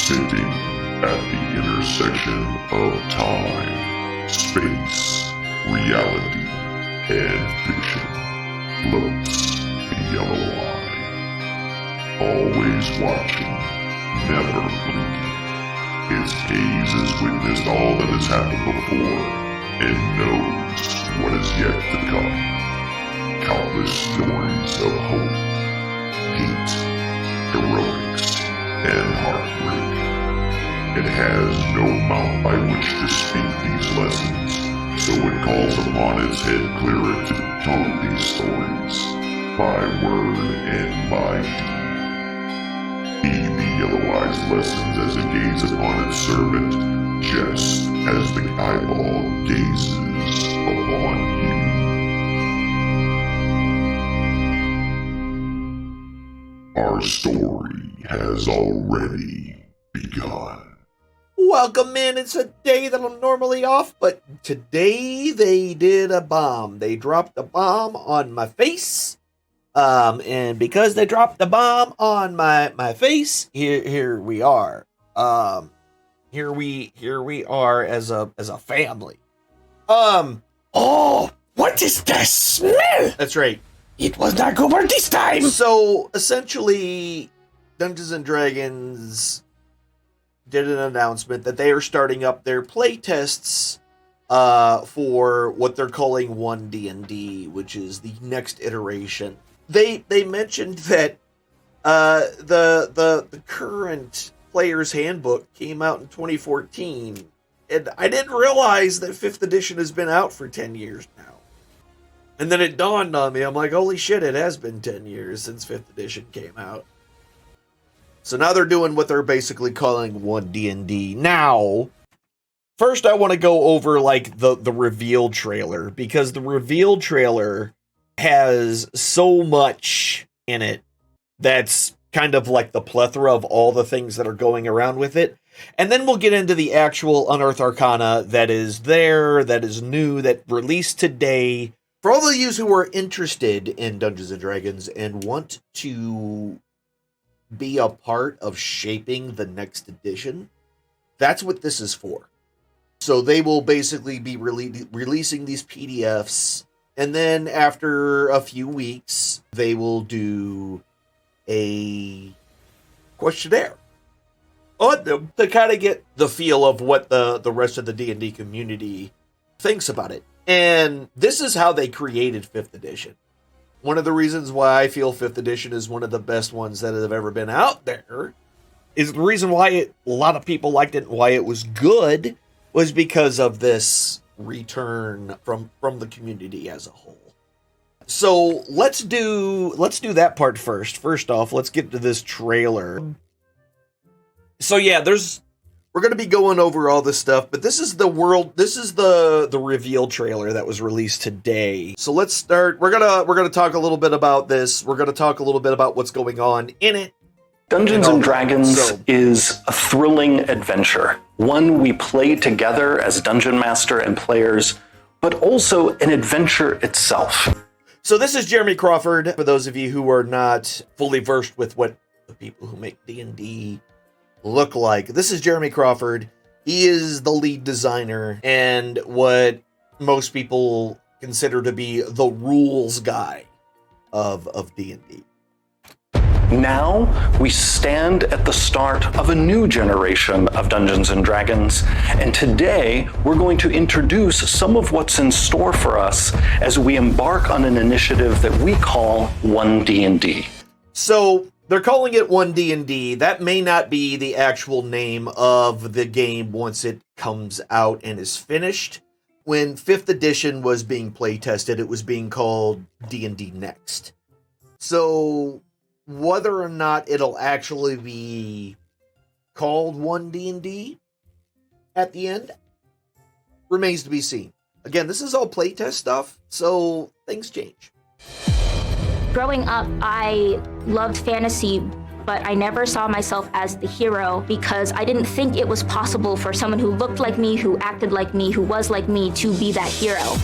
Sitting at the intersection of time, space, reality, and fiction floats the yellow eye. Always watching, never blinking. His gaze has witnessed all that has happened before and knows what is yet to come. Countless stories of hope, hate, heroics, and heartbreak. It has no mouth by which to speak these lessons, so it calls upon its head clearer to tell these stories, by word and by deed. Heed the yellow eye's lessons as it gazes upon its servant, just as the eyeball gazes upon you. Our story has already begun. Welcome in. It's a day that I'm normally off, but today they did a bomb. They dropped a bomb on my face. And because they dropped the bomb on my face, here we are. Here we are as a family. Oh, what is that smell? That's right. It was not Goober this time. So essentially, Dungeons and Dragons did an announcement that they are starting up their playtests for what they're calling 1D&D, which is the next iteration. They mentioned that the current player's handbook came out in 2014, and I didn't realize that 5th edition has been out for 10 years now. And then it dawned on me, I'm like, holy shit, it has been 10 years since 5th edition came out. So now they're doing what they're basically calling 1D&D. Now, first I want to go over like the reveal trailer, because the reveal trailer has so much in it that's kind of like the plethora of all the things that are going around with it. And then we'll get into the actual Unearthed Arcana that is there, that is new, that released today. For all of you who are interested in Dungeons & Dragons and want to be a part of shaping the next edition, that's what this is for. So they will basically be releasing these PDFs, and then after a few weeks, they will do a questionnaire on them to kind of get the feel of what the rest of the D&D community thinks about it. And this is how they created 5th edition. One of the reasons why I feel 5th edition is one of the best ones that have ever been out there is the reason why a lot of people liked it and why it was good was because of this return from the community as a whole. So let's do that part first. First off, let's get to this trailer. So yeah, we're going to be going over all this stuff, but this is the reveal trailer that was released today. So let's start. We're going to talk a little bit about this. We're going to talk a little bit about what's going on in it. Dungeons and Dragons is a thrilling adventure, one we play together as dungeon master and players, but also an adventure itself. So this is Jeremy Crawford. For those of you who are not fully versed with what the people who make D&D look like, this is Jeremy Crawford. He is the lead designer and what most people consider to be the rules guy of D&D. Now, we stand at the start of a new generation of Dungeons & Dragons, and today we're going to introduce some of what's in store for us as we embark on an initiative that we call 1D&D. So, they're calling it 1D&D. That may not be the actual name of the game once it comes out and is finished. When 5th edition was being playtested, it was being called D&D Next. So whether or not it'll actually be called 1D&D at the end remains to be seen. Again, this is all playtest stuff, so things change. Growing up, I loved fantasy, but I never saw myself as the hero because I didn't think it was possible for someone who looked like me, who acted like me, who was like me, to be that hero.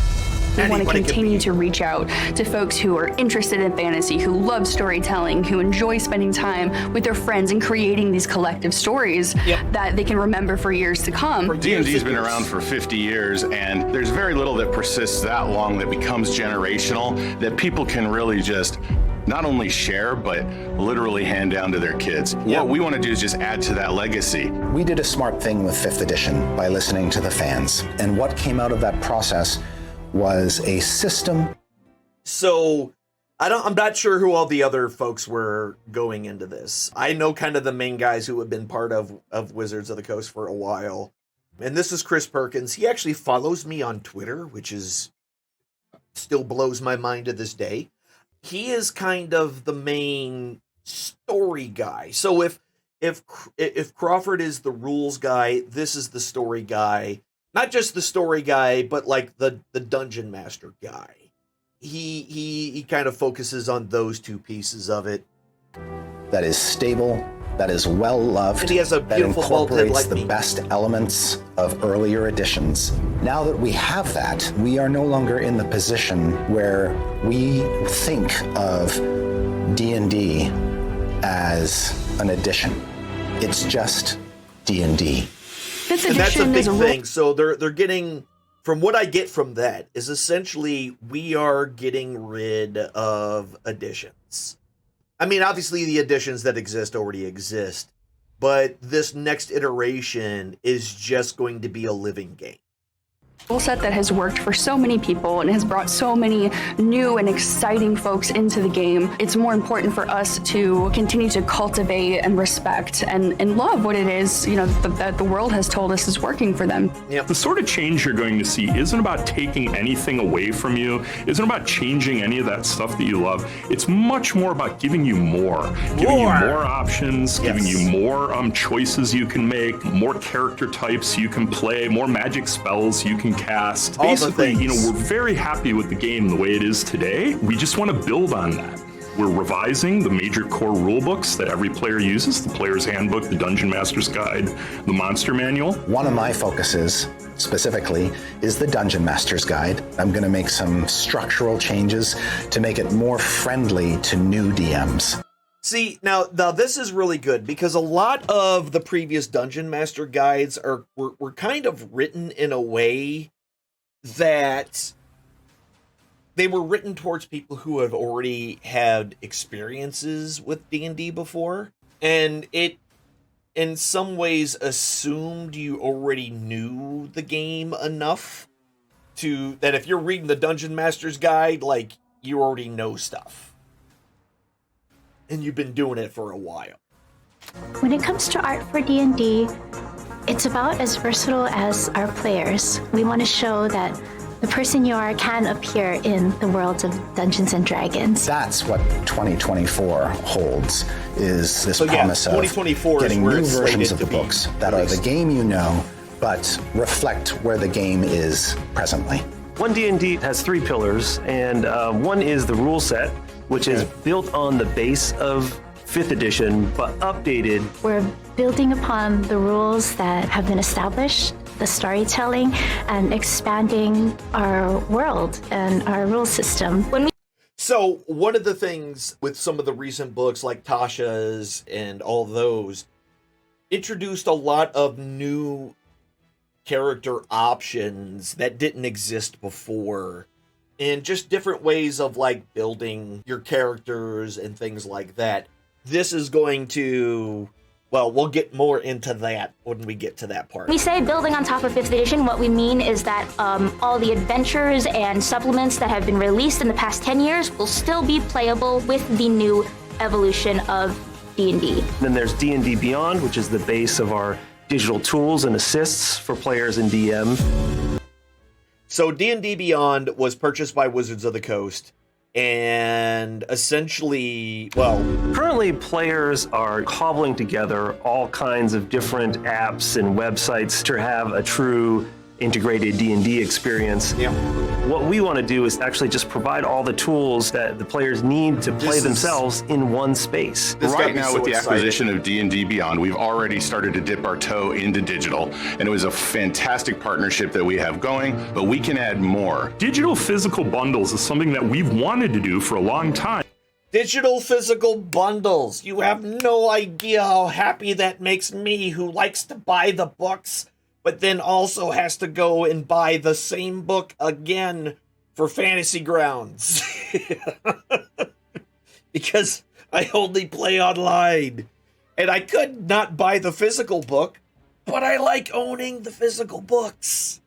We want to Anybody can continue be. to reach out to folks who are interested in fantasy, who love storytelling, who enjoy spending time with their friends and creating these collective stories that they can remember for years to come. D&D's been around for 50 years, and there's very little that persists that long that becomes generational, that people can really just not only share, but literally hand down to their kids. What we want to do is just add to that legacy. We did a smart thing with 5th edition by listening to the fans. And what came out of that process was a system. So I'm not sure who all the other folks were going into this. I know kind of the main guys who have been part of Wizards of the Coast for a while. And this is Chris Perkins. He actually follows me on Twitter, which is still blows my mind to this day. He is kind of the main story guy. So if Crawford is the rules guy, this is the story guy. Not just the story guy, but like the dungeon master guy. He kind of focuses on those two pieces of it. That is stable, that is well loved, And he has a that beautiful vault head incorporates like the me. best elements of earlier editions. Now that we have that, we are no longer in the position where we think of D&D as an edition. It's just D&D. 5th And that's a edition big is a thing. So they're getting, from what I get from that, is essentially we are getting rid of editions. I mean, obviously the editions that exist already exist, but this next iteration is just going to be a living game. rule set that has worked for so many people and has brought so many new and exciting folks into the game. It's more important for us to continue to cultivate and respect and love what it is, you know, that the world has told us is working for them. Yep. The sort of change you're going to see isn't about taking anything away from you, isn't about changing any of that stuff that you love. It's much more about giving you more, giving you more options, giving you more choices you can make, more character types you can play, more magic spells you can cast. All the Basically, you know, things. we're very happy with the game the way it is today. We just want to build on that. We're revising the major core rule books that every player uses, the Player's Handbook, the Dungeon Master's Guide, the Monster Manual. One of my focuses, specifically, is the Dungeon Master's Guide. I'm going to make some structural changes to make it more friendly to new DMs. See, now this is really good because a lot of the previous Dungeon Master guides were kind of written in a way that they were written towards people who have already had experiences with D&D before, and it in some ways assumed you already knew the game enough to that if you're reading the Dungeon Master's Guide, like, you already know stuff. And you've been doing it for a while. When it comes to art for D&D, it's about as versatile as our players. We want to show that the person you are can appear in the worlds of Dungeons and Dragons. That's what 2024 holds, is this So yeah, promise of 2024 is getting where new it's slated versions of to the be books that are the released. game you know, but reflect where the game is presently. One D&D has 3 pillars, and one is the rule set, which is built on the base of 5th edition, but updated. We're building upon the rules that have been established, the storytelling, and expanding our world and our rule system. So one of the things with some of the recent books like Tasha's and all those introduced a lot of new character options that didn't exist before, and just different ways of like building your characters and things like that. This is going to, well, we'll get more into that when we get to that part. When we say building on top of 5th edition, what we mean is that all the adventures and supplements that have been released in the past 10 years will still be playable with the new evolution of D&D. Then there's D&D Beyond, which is the base of our digital tools and assists for players in DM. So D&D Beyond was purchased by Wizards of the Coast, and essentially, well, Currently, players are cobbling together all kinds of different apps and websites to have a true integrated D&D experience. Yeah. What we want to do is actually just provide all the tools that the players need to play themselves in one space. Right now, with the acquisition of D&D Beyond, we've already started to dip our toe into digital, and it was a fantastic partnership that we have going, but we can add more. Digital physical bundles is something that we've wanted to do for a long time. Digital physical bundles. You have no idea how happy that makes me, who likes to buy the books, but then also has to go and buy the same book again for Fantasy Grounds. Because I only play online. And I could not buy the physical book, but I like owning the physical books.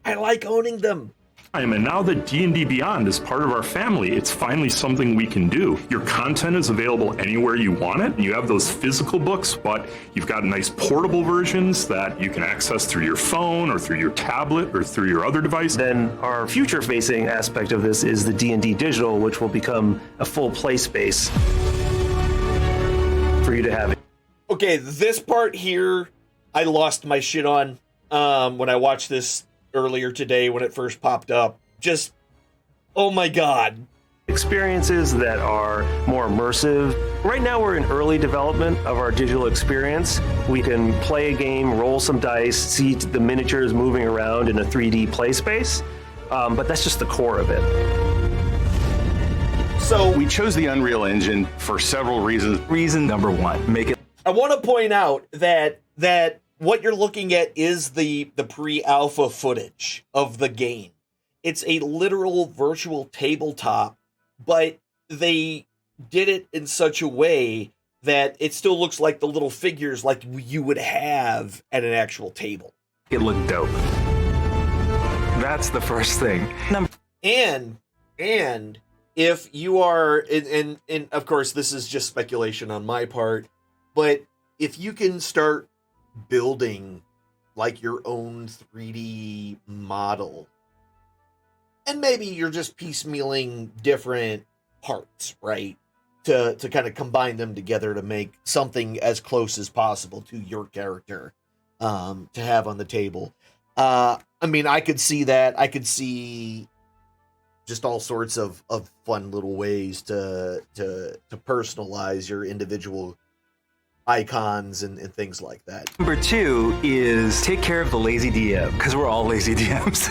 I like owning them. And now that D&D Beyond is part of our family, it's finally something we can do. Your content is available anywhere you want it. You have those physical books, but you've got nice portable versions that you can access through your phone or through your tablet or through your other device. Then our future-facing aspect of this is the D&D Digital, which will become a full play space for you to have. Okay, this part here, I lost my shit on when I watched this earlier today when it first popped up. Just, oh my god. Experiences that are more immersive. Right now we're in early development of our digital experience. We can play a game, roll some dice, see the miniatures moving around in a 3D play space, but that's just the core of it. So we chose the Unreal Engine for several reasons. Reason number one, make it... I want to point out that what you're looking at is the pre-alpha footage of the game. It's a literal virtual tabletop, but they did it in such a way that it still looks like the little figures like you would have at an actual table. It looked dope. That's the first thing. And if you are, and of course this is just speculation on my part, but if you can start building like your own 3D model, and maybe you're just piecemealing different parts, right, to kind of combine them together to make something as close as possible to your character to have on the table. I mean, I could see that. I could see just all sorts of fun little ways to personalize your individual icons and things like that. Number two is take care of the lazy DM, because we're all lazy DMs.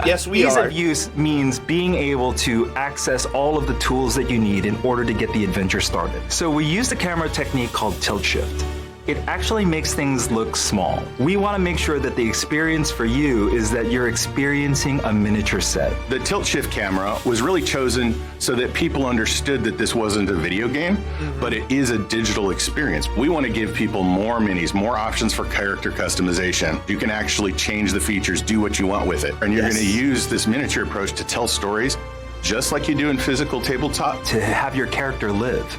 Yes, we are. Ease of use means being able to access all of the tools that you need in order to get the adventure started. So we use a camera technique called tilt shift. It actually makes things look small. We want to make sure that the experience for you is that you're experiencing a miniature set. The tilt shift camera was really chosen so that people understood that this wasn't a video game, but it is a digital experience. We want to give people more minis, more options for character customization. You can actually change the features, do what you want with it. And you're going to use this miniature approach to tell stories just like you do in physical tabletop. To have your character live.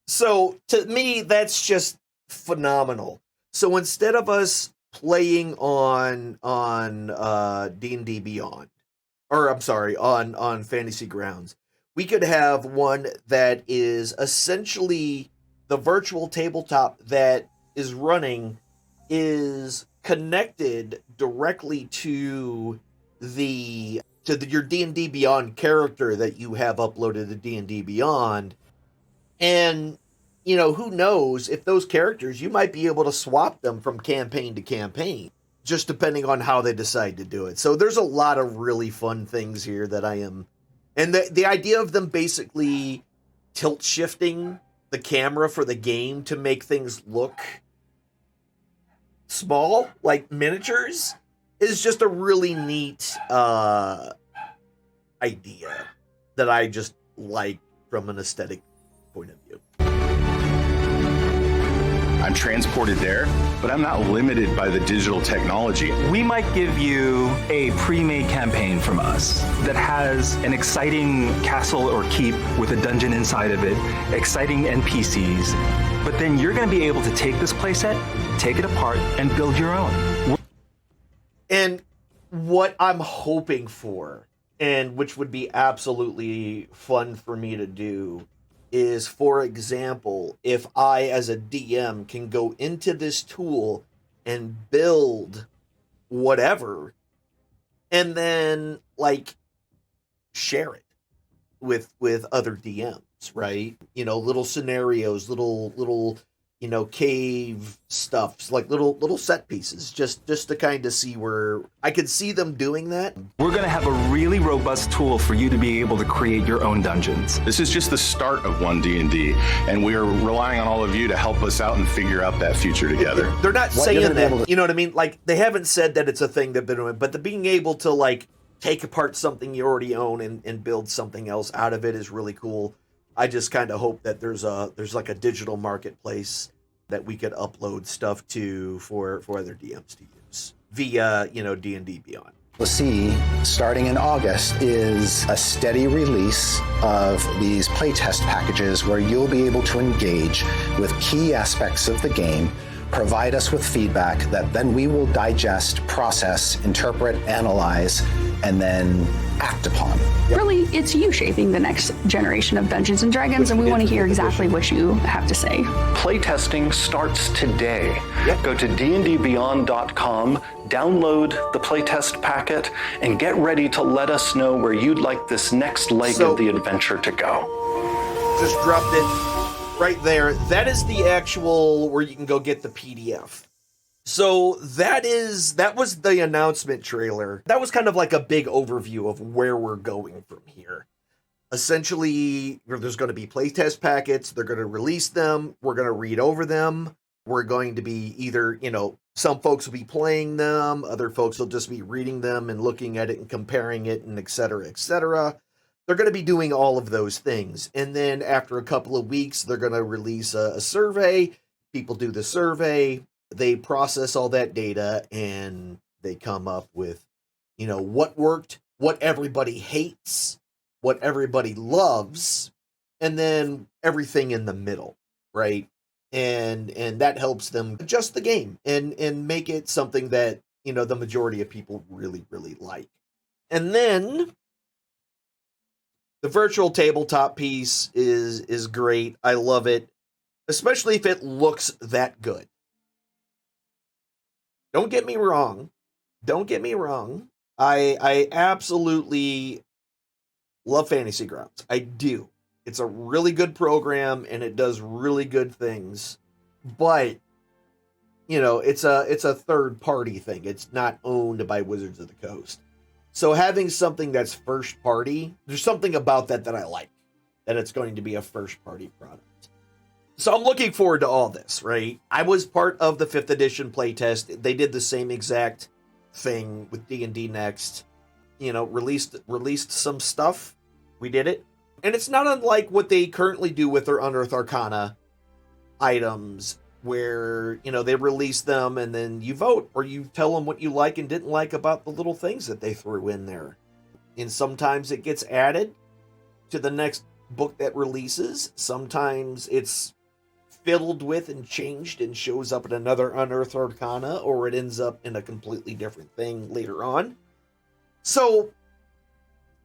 So to me, that's just phenomenal. So instead of us playing on D&D Beyond, or I'm sorry, on Fantasy Grounds, we could have one that is essentially the virtual tabletop that is running is connected directly to your D&D Beyond character that you have uploaded to D&D Beyond. And, you know, who knows, if those characters, you might be able to swap them from campaign to campaign, just depending on how they decide to do it. So there's a lot of really fun things here that I am... And the idea of them basically tilt shifting the camera for the game to make things look small, like miniatures, is just a really neat idea that I just like from an aesthetic point of view. I'm transported there, but I'm not limited by the digital technology. We might give you a pre-made campaign from us that has an exciting castle or keep with a dungeon inside of it, exciting NPCs, but then you're going to be able to take this playset, take it apart, and build your own. And what I'm hoping for, and which would be absolutely fun for me to do, is, for example, if I, as a DM, can go into this tool and build whatever, and then like share it with other DMs, right? You know, little scenarios, little cave stuffs, like little set pieces, just to kind of see where I could see them doing that. We're going to have a really robust tool for you to be able to create your own dungeons. This is just the start of One D&D, and we are relying on all of you to help us out and figure out that future together. They're not saying that, you know what I mean? Like, they haven't said that it's a thing they've been doing, but the being able to like take apart something you already own and build something else out of it is really cool. I just kind of hope that there's like a digital marketplace that we could upload stuff to for other DMs to use via, D&D Beyond. We'll see, starting in August, is a steady release of these playtest packages where you'll be able to engage with key aspects of the game, provide us with feedback that then we will digest, process, interpret, analyze, and then act upon. Really, it's you shaping the next generation of Dungeons and Dragons, and we want to hear exactly what you have to say. Playtesting starts today. Go to dndbeyond.com, download the playtest packet, and get ready to let us know where you'd like this next leg of the adventure to go. Just dropped it right there. That is the actual where you can go get the PDF. So that was the announcement trailer. That was kind of like a big overview of where we're going from here. Essentially, there's going to be playtest packets. They're going to release them. We're going to read over them. We're going to be either, some folks will be playing them. Other folks will just be reading them and looking at it and comparing it and et cetera, et cetera. They're going to be doing all of those things. And then after a couple of weeks, they're going to release a survey. People do the survey. They process all that data and they come up with, what worked, what everybody hates, what everybody loves, and then everything in the middle, right? And that helps them adjust the game and make it something that, the majority of people really, really like. And then the virtual tabletop piece is great. I love it, especially if it looks that good. Don't get me wrong. I absolutely love Fantasy Grounds. I do. It's a really good program and it does really good things. But, it's a third party thing. It's not owned by Wizards of the Coast. So having something that's first party, there's something about that I like. That it's going to be a first party product. So I'm looking forward to all this, right? I was part of the 5th edition playtest. They did the same exact thing with D&D Next. Released some stuff. We did it. And it's not unlike what they currently do with their Unearthed Arcana items, where, they release them and then you vote, or you tell them what you like and didn't like about the little things that they threw in there. And sometimes it gets added to the next book that releases. Sometimes it's fiddled with and changed and shows up in another Unearthed Arcana, or it ends up in a completely different thing later on. So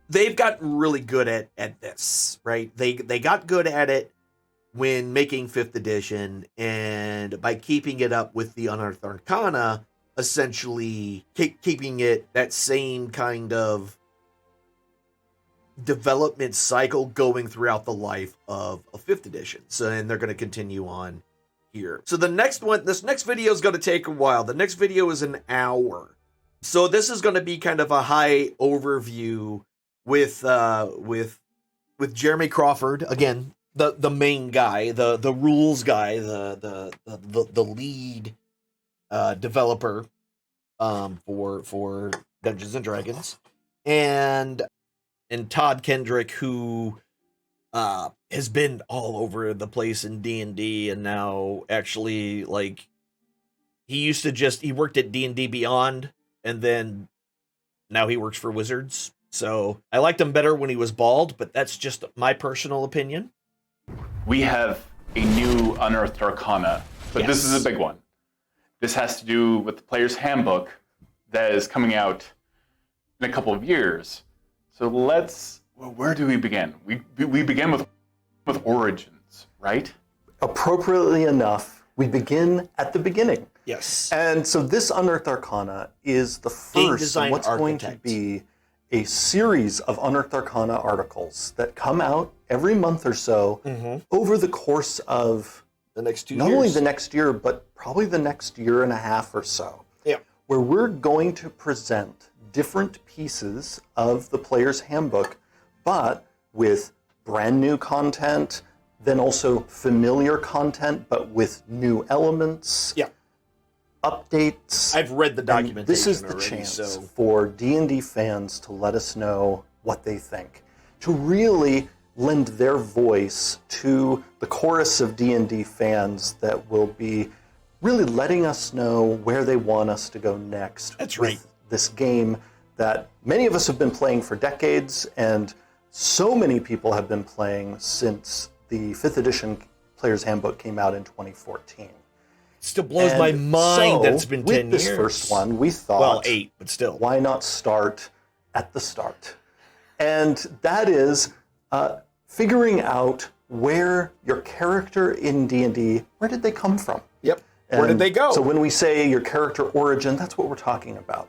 they've gotten really good at this, right? They got good at it when making 5th edition, and by keeping it up with the Unearthed Arcana, essentially keeping it that same kind of development cycle going throughout the life of a 5th edition. So, and they're going to continue on here. So this next video is going to take a while. The next video is an hour. So this is going to be kind of a high overview with Jeremy Crawford, again, the main guy, the rules guy, the lead developer for Dungeons and Dragons, and Todd Kendrick, who has been all over the place in D&D, and now actually, like, he worked at D&D Beyond, and then now he works for Wizards. So I liked him better when he was bald, but that's just my personal opinion. We have a new Unearthed Arcana, but This is a big one. This has to do with the player's handbook that is coming out in a couple of years. So where do we begin? We begin with origins, right? Appropriately enough, we begin at the beginning. Yes. And so this Unearthed Arcana is the first of what's going to be a series of Unearthed Arcana articles that come out every month or so over the course of the next 2 years. Not only the next year, but probably the next year and a half or so. Yeah. Where we're going to present different pieces of the player's handbook, but with brand new content, then also familiar content, but with new elements. Yeah. Updates. I've read the documentation. This is the already, chance for D&D fans to let us know what they think, to really lend their voice to the chorus of D&D fans that will be really letting us know where they want us to go next. That's right. With this game that many of us have been playing for decades, and so many people have been playing since the 5th edition Player's Handbook came out in 2014. Still blows my mind that it's been 10 years. With this first one, we thought, well, 8, but still, why not start at the start? And that is figuring out where your character in D&D, where did they come from? Yep. Where did they go? So when we say your character origin, that's what we're talking about.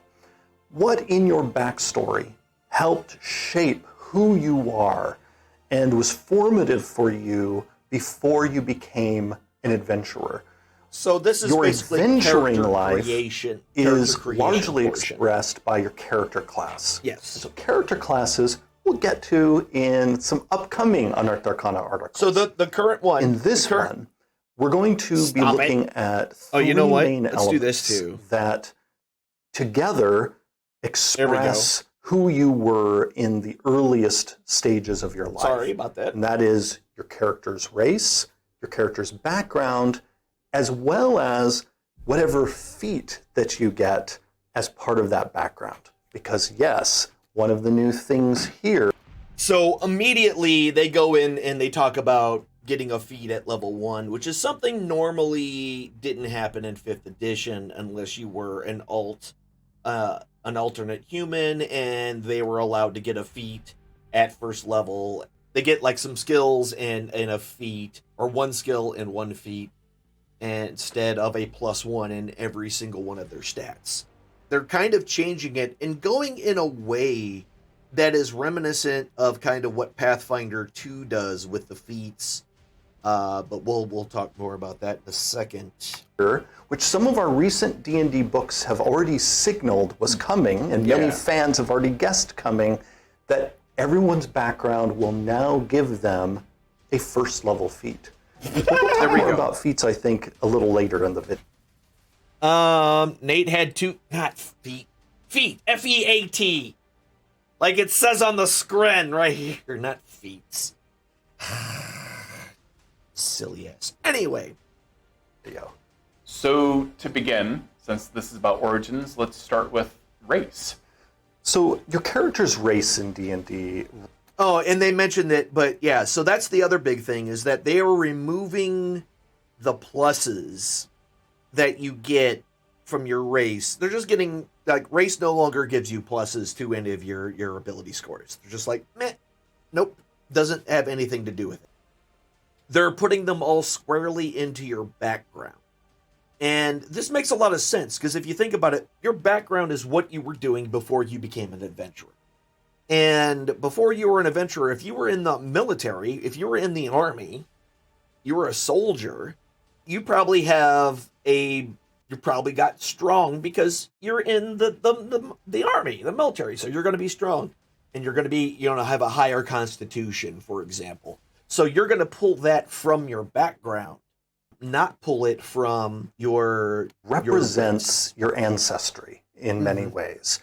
What in your backstory helped shape who you are and was formative for you before you became an adventurer? So this is your basically adventuring character life creation, is character largely creation expressed by your character class. Yes. So character classes we'll get to in some upcoming Unearthed Arcana articles. So the current one, in this one, we're going to be looking at three main Let's do this too. That together express who you were in the earliest stages of your life. Sorry about that. And that is your character's race, your character's background, as well as whatever feat that you get as part of that background. Because yes, one of the new things here. So immediately they go in and they talk about getting a feat at level 1, which is something normally didn't happen in 5th edition unless you were an alternate human and they were allowed to get a feat at first level. They get like some skills and a feat, or one skill and one feat, instead of a +1 in every single one of their stats. They're kind of changing it and going in a way that is reminiscent of kind of what Pathfinder 2 does with the feats. But we'll talk more about that in a second. Which some of our recent D&D books have already signaled was coming, and many fans have already guessed coming, that everyone's background will now give them a first level feat. We'll talk more about feats, I think, a little later in the video. Nate had not feet, F-E-A-T. Like it says on the screen right here, not feats. Silly ass. Anyway. There you go. So to begin, since this is about origins, let's start with race. So your character's race in D&D. Oh, and they mentioned that, but yeah, so that's the other big thing, is that they are removing the pluses that you get from your race. They're just getting, like, race no longer gives you pluses to any of your ability scores. They're just like, meh, nope, doesn't have anything to do with it. They're putting them all squarely into your background. And this makes a lot of sense, because if you think about it, your background is what you were doing before you became an adventurer. And before you were an adventurer, if you were in the military, if you were in the army, you were a soldier, you probably got strong because you're in the army, the military. So you're going to be strong, and you're going to have a higher constitution, for example. So you're going to pull that from your background, not pull it from your represents your ancestry in many ways.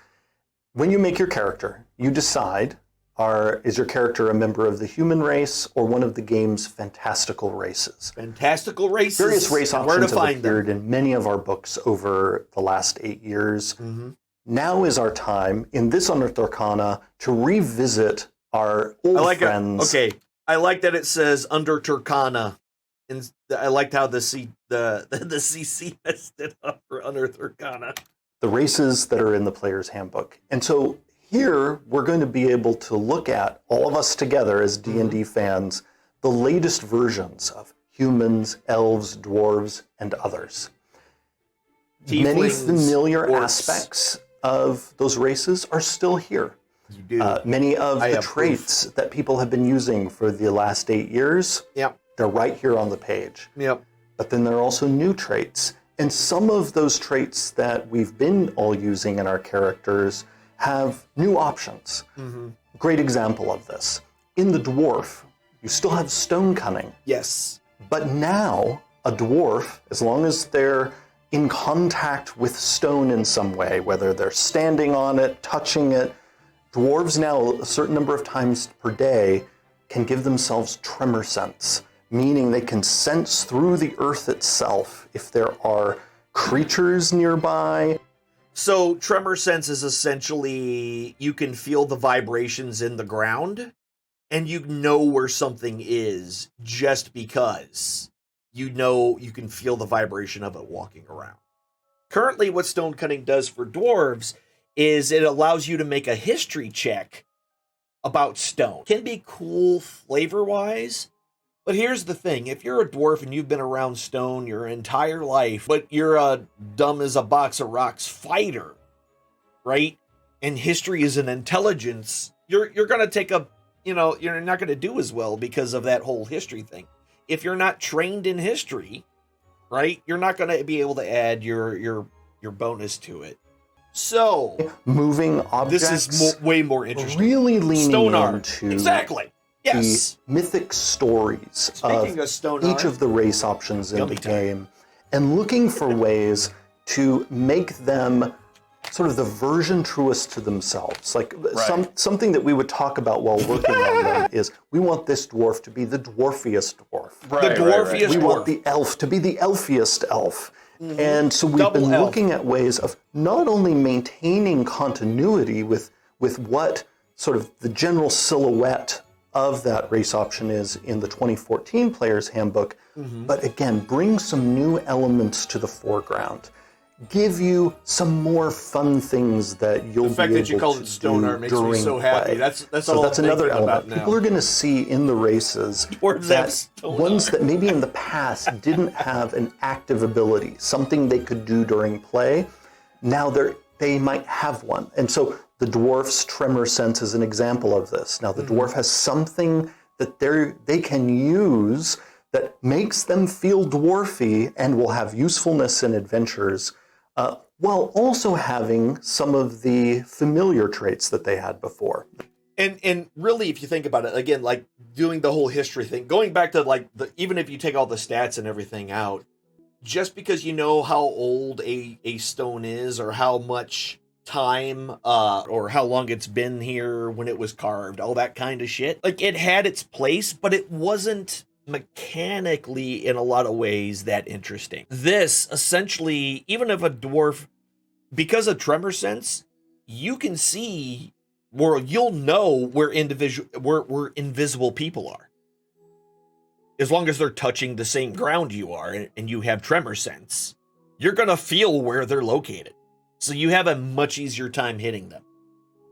When you make your character, you decide, is your character a member of the human race or one of the game's fantastical races? Fantastical races. Various race options have appeared in many of our books over the last 8 years. Now is our time, in this Unearthed Arcana, to revisit our old friends. I like that it says under Turkana. And I liked how the CC messed it up for Unearthed Arcana. The races that are in the Player's Handbook. And so here we're going to be able to look at, all of us together as D&D fans, the latest versions of humans, elves, dwarves, and others. Many Tieflings, familiar orcs. aspects of those races are still here. You do. Many of I the have traits that people have been using for the last 8 years, Yep. they're right here on the page. Yep. But then there are also new traits. And some of those traits that we've been all using in our characters have new options. Great example of this. In the dwarf, you still have stone cunning. Yes. But now, a dwarf, as long as they're in contact with stone in some way, whether they're standing on it, touching it, dwarves now, a certain number of times per day, can give themselves tremor sense, meaning they can sense through the earth itself if there are creatures nearby. So tremor sense is essentially you can feel the vibrations in the ground and you know where something is just because you know you can feel the vibration of it walking around. Currently, what stone cutting does for dwarves is it allows you to make a history check about stone. It can be cool flavor-wise, but here's the thing. If you're a dwarf and you've been around stone your entire life, but you're a dumb as a box of rocks fighter, right? And history is an intelligence, you're going to take a, you're not going to do as well because of that whole history thing. If you're not trained in history, right, you're not going to be able to add your bonus to it. So, moving objects. This is way more interesting. Really leaning Stone art. into Exactly. Yes. the mythic stories Speaking of stone each art, of the race options in Yummy the time. game, and looking for ways to make them sort of the version truest to themselves. Like something that we would talk about while working on them is we want this dwarf to be the dwarfiest dwarf. The dwarfiest We dwarf. want the elf to be the elfiest elf. And so we've Double been elf. looking at ways of not only maintaining continuity with what sort of the general silhouette of that race option is in the 2014 Player's Handbook, but again, bring some new elements to the foreground. Give you some more fun things that you'll The fact be that you able called to it stone do art makes me during so happy. play. That's So all that's I'm another thinking about element. now. People are going to see in the races Dwarves have that stone ones art. that maybe in the past didn't have an active ability, something they could do during play. Now they might have one. And so the dwarf's tremor sense is an example of this. Now the dwarf has something that they can use that makes them feel dwarfy and will have usefulness in adventures, while also having some of the familiar traits that they had before. And really, if you think about it, again, like doing the whole history thing, going back to like even if you take all the stats and everything out, just because you know how old a stone is or how much time or how long it's been here when it was carved, all that kind of shit, like it had its place, but it wasn't mechanically in a lot of ways that interesting. This essentially, even if a dwarf, because of tremor sense, you can see where you'll know where invisible people are. As long as they're touching the same ground you are and you have tremor sense, you're going to feel where they're located. So you have a much easier time hitting them.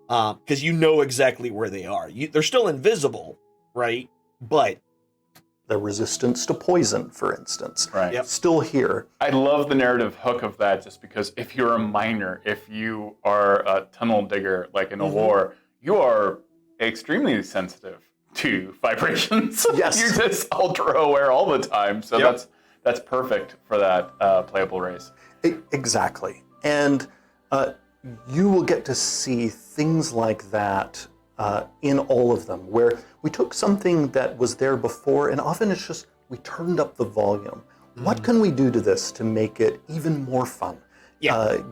Because you know exactly where they are. They're still invisible, right? But the resistance to poison, for instance, still here. I love the narrative hook of that just because if you're a miner, if you are a tunnel digger, like in a war, you are extremely sensitive to vibrations. Yes. You're just ultra aware all the time. So that's perfect for that playable race. Exactly. And you will get to see things like that in all of them, where we took something that was there before, and often it's just we turned up the volume. What can we do to this to make it even more fun?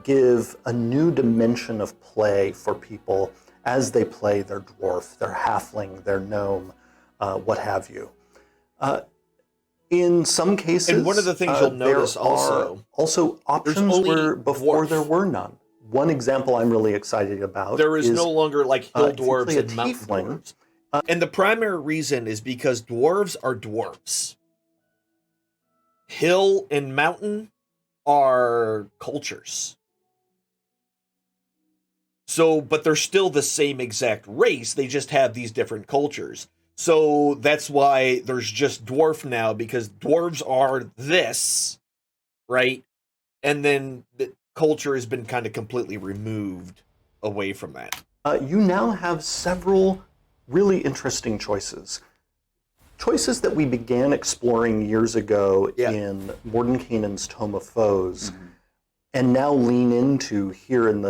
Give a new dimension of play for people as they play their dwarf, their halfling, their gnome, what have you. In some cases, and one of the things you'll notice there are also options where before there were none. One example I'm really excited about there is no longer like hill dwarves a and mountain tiefling. dwarves. And the primary reason is because dwarves are dwarves. Hill and mountain are cultures. So, but they're still the same exact race. They just have these different cultures. So that's why there's just dwarf now, because dwarves are this, right? And then the culture has been kind of completely removed away from that. You now have several really interesting choices. Choices that we began exploring years ago in Mordenkainen's Tome of Foes, and now lean into here in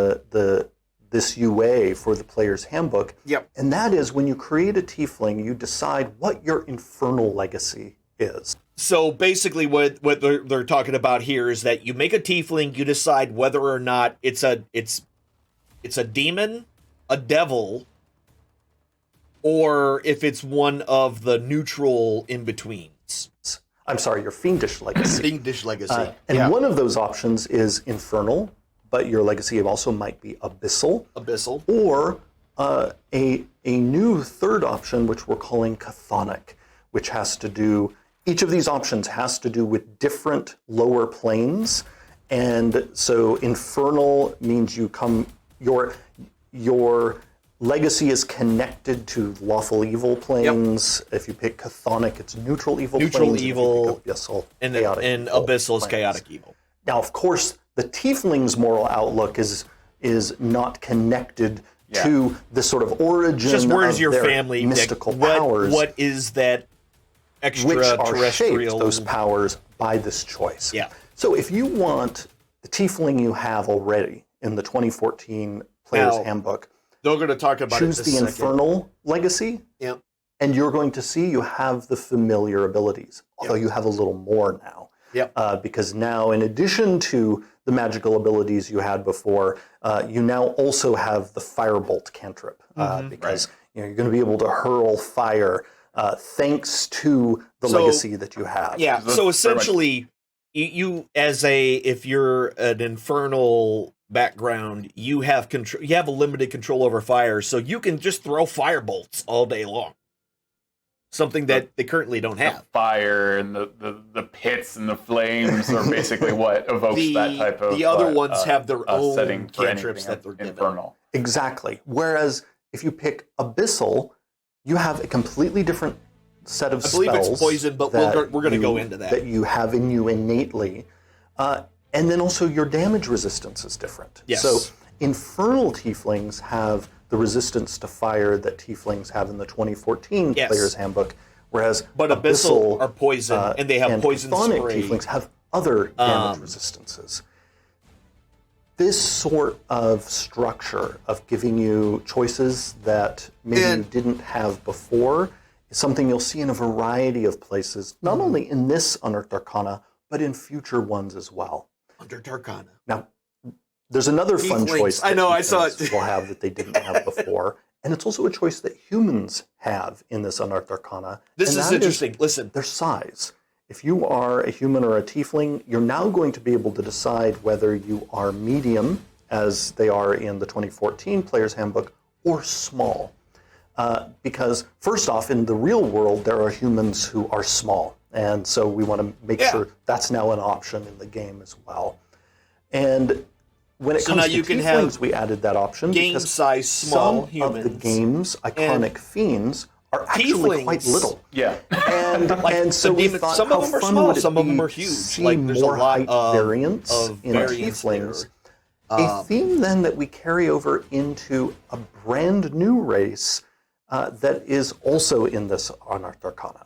this UA for the Player's Handbook. Yep. And that is when you create a tiefling, you decide what your infernal legacy is. So basically what they're talking about here is that you make a tiefling, you decide whether or not it's a demon, a devil, or if it's one of the neutral in-betweens. I'm sorry, your fiendish legacy. Fiendish legacy. And one of those options is infernal, but your legacy also might be abyssal. Abyssal. Or a new third option, which we're calling chthonic, which has to do, each of these options has to do with different lower planes. And so infernal means your legacy is connected to lawful evil planes. If you pick chthonic, it's neutral evil planes. Neutral evil, abyssal, and chaotic abyssal is planes. chaotic evil. Now, of course, the tiefling's moral outlook is not connected to the sort of origin just where's of your their family, mystical like, powers. What is that which are shaped, extraterrestrial? those powers, by this choice. Yeah. So if you want the tiefling you have already in the 2014 Player's Handbook, they're going to talk about choose it the infernal legacy, and you're going to see you have the familiar abilities, although you have a little more now. Because now, in addition to the magical abilities you had before, you now also have the firebolt cantrip, because you're going to be able to hurl fire thanks to the legacy that you have. Yeah. So essentially, you if you're an infernal background, you have control. You have a limited control over fire, so you can just throw firebolts all day long. Something that they currently don't have. The fire and the pits and the flames are basically what evokes that type of. The other ones have their own setting for cantrips that they're given. infernal. Exactly. Whereas if you pick abyssal, you have a completely different set of spells. I believe it's poison, but we're going to go into that. That you have in you innately. And then also your damage resistance is different. Yes. So infernal tieflings have the resistance to fire that tieflings have in the 2014 Player's Handbook, whereas abyssal are poison, and they have poison chthonic spray. tieflings have other damage resistances. This sort of structure of giving you choices that maybe you didn't have before is something you'll see in a variety of places, not only in this Unearthed Arcana, but in future ones as well. Unearthed Arcana. Now, there's another fun choice. I know, I saw it. Will have that they didn't have before, and it's also a choice that humans have in this Unearthed Arcana. This is interesting. Listen, their size. If you are a human or a tiefling, you're now going to be able to decide whether you are medium, as they are in the 2014 Player's Handbook, or small. Because first off, in the real world, there are humans who are small. And so we want to make sure that's now an option in the game as well. And when it comes to tieflings, we added that option because size small some humans of the game's iconic fiends are actually quite little. And so we thought, some of them are small, some of them are huge. See like there's more a lot height variance of in variance tieflings. A theme then that we carry over into a brand new race that is also in this Unearthed Arcana.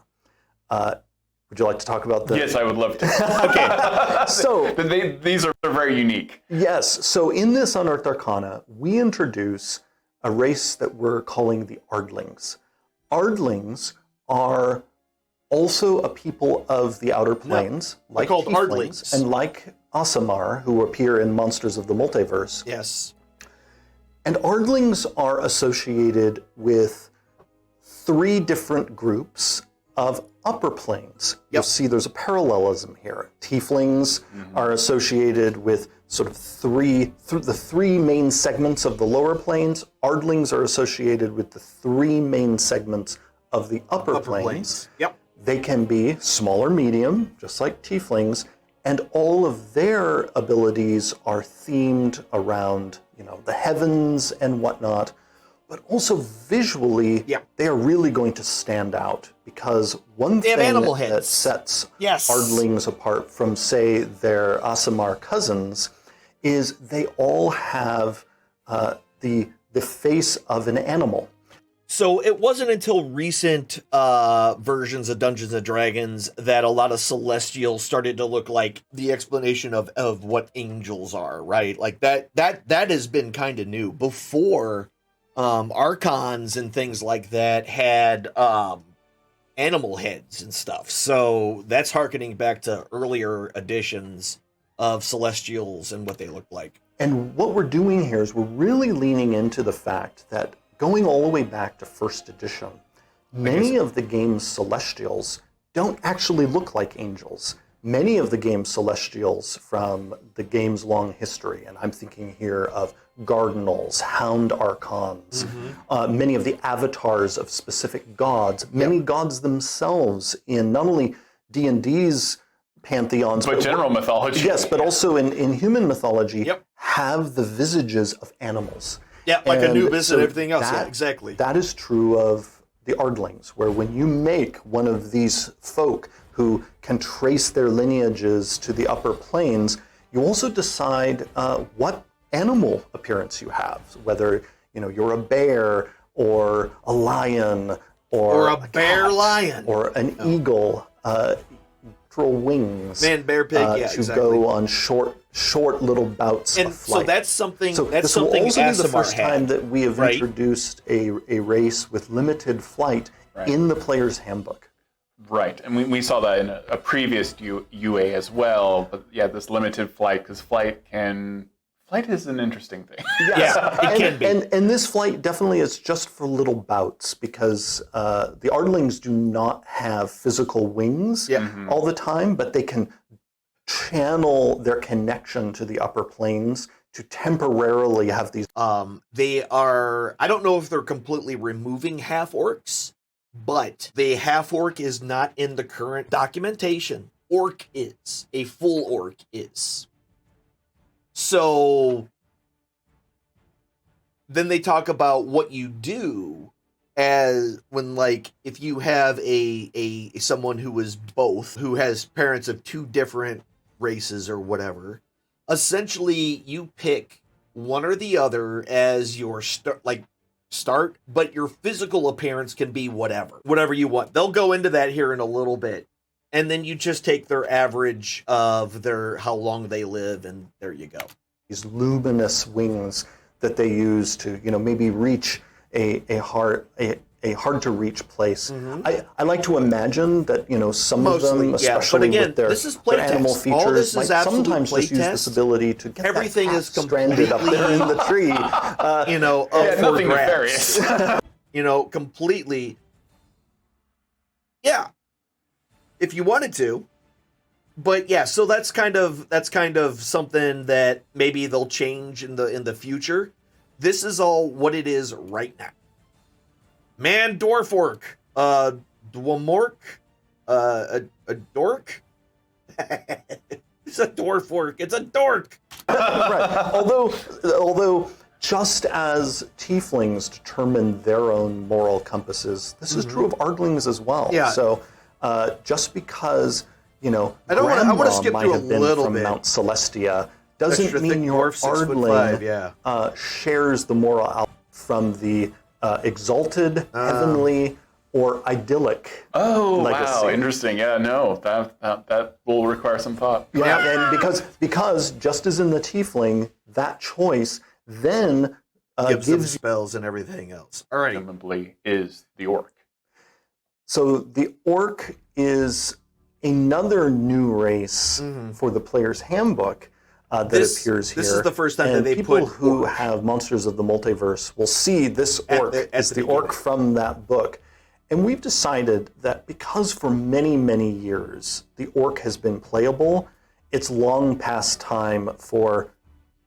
Would you like to talk about the... Yes, I would love to. Okay, so... These are very unique. Yes, so in this Unearthed Arcana, we introduce a race that we're calling the Ardlings. Ardlings are also a people of the Outer Planes, like called tieflings, Ardlings. and like Aasimar, who appear in Monsters of the Multiverse. Yes. And Ardlings are associated with 3 different groups of upper planes. You'll see there's a parallelism here. Tieflings are associated with sort of the 3 main segments of the lower planes. Ardlings are associated with the 3 main segments of the upper planes. Yep. They can be small or medium, just like tieflings, and all of their abilities are themed around, the heavens and whatnot. but also visually, they are really going to stand out, because one thing that sets Ardlings apart from, say, their Aasimar cousins is they all have the face of an animal. So it wasn't until recent versions of Dungeons and Dragons that a lot of Celestials started to look like the explanation of what angels are, right? Like that has been kind of new. Before, Archons and things like that had animal heads and stuff. So that's hearkening back to earlier editions of Celestials and what they look like. And what we're doing here is we're really leaning into the fact that going all the way back to first edition, many of the game's Celestials don't actually look like angels. Many of the game's Celestials from the game's long history, and I'm thinking here of Gardenals, Hound Archons, many of the avatars of specific gods, many gods themselves in not only D&D's pantheons, but general mythology. Yes, but also in human mythology, have the visages of animals. Yeah, like Anubis so and everything else. That, yeah, exactly. That is true of the Ardlings, where when you make one of these folk who can trace their lineages to the upper planes, you also decide what animal appearance you have, whether you're a bear or a lion or a bear cat, lion or an eagle. Wings bear pig, to go on short little bouts of flight. So that's something. So that's this will something also be the Aasimar first time that we have introduced a race with limited flight in the player's handbook. Right, and we saw that in a previous UA as well. But yeah, this limited flight, because flight is an interesting thing. Yes. It can be. And this flight definitely is just for little bouts, because the Ardlings do not have physical wings all the time, but they can channel their connection to the upper planes to temporarily have these. They are, I don't know if they're completely removing half-orcs, but the half-orc is not in the current documentation. Orc is. A full orc is. So then they talk about what you do as when, like, if you have a someone who is both, who has parents of two different races or whatever, essentially you pick one or the other as your start, but your physical appearance can be whatever you want. They'll go into that here in a little bit. And then you just take their average of how long they live, and there you go. These luminous wings that they use to, maybe reach a hard to reach place. I like to imagine that, some of them, especially with their animal features, might sometimes just use this ability to get everything that cat is completely stranded up there in the tree. Nothing nefarious. Completely. Yeah. If you wanted to, but yeah, so that's kind of something that maybe they'll change in the future. This is all what it is right now. Man, dwarf orc, dwarmorc, a dork. It's a dwarf orc. It's a dork. Right. Although just as tieflings determine their own moral compasses, this is true of Ardlings as well. Yeah. So. Just because, I want to skip might through have a been little from bit. Mount Celestia doesn't mean your dwarf, 6'5", shares the moral outlook from the exalted, heavenly, or idyllic legacy. Wow, interesting. Yeah, no, that will require some thought. Yeah, and because just as in the tiefling, that choice then gives them spells and everything else. All right. Presumably is the orc. So the orc is another new race for the player's handbook that appears here. This is the first time that they people put who have Monsters of the Multiverse will see this orc as the orc from that book. And we've decided that because for many, many years the orc has been playable, it's long past time for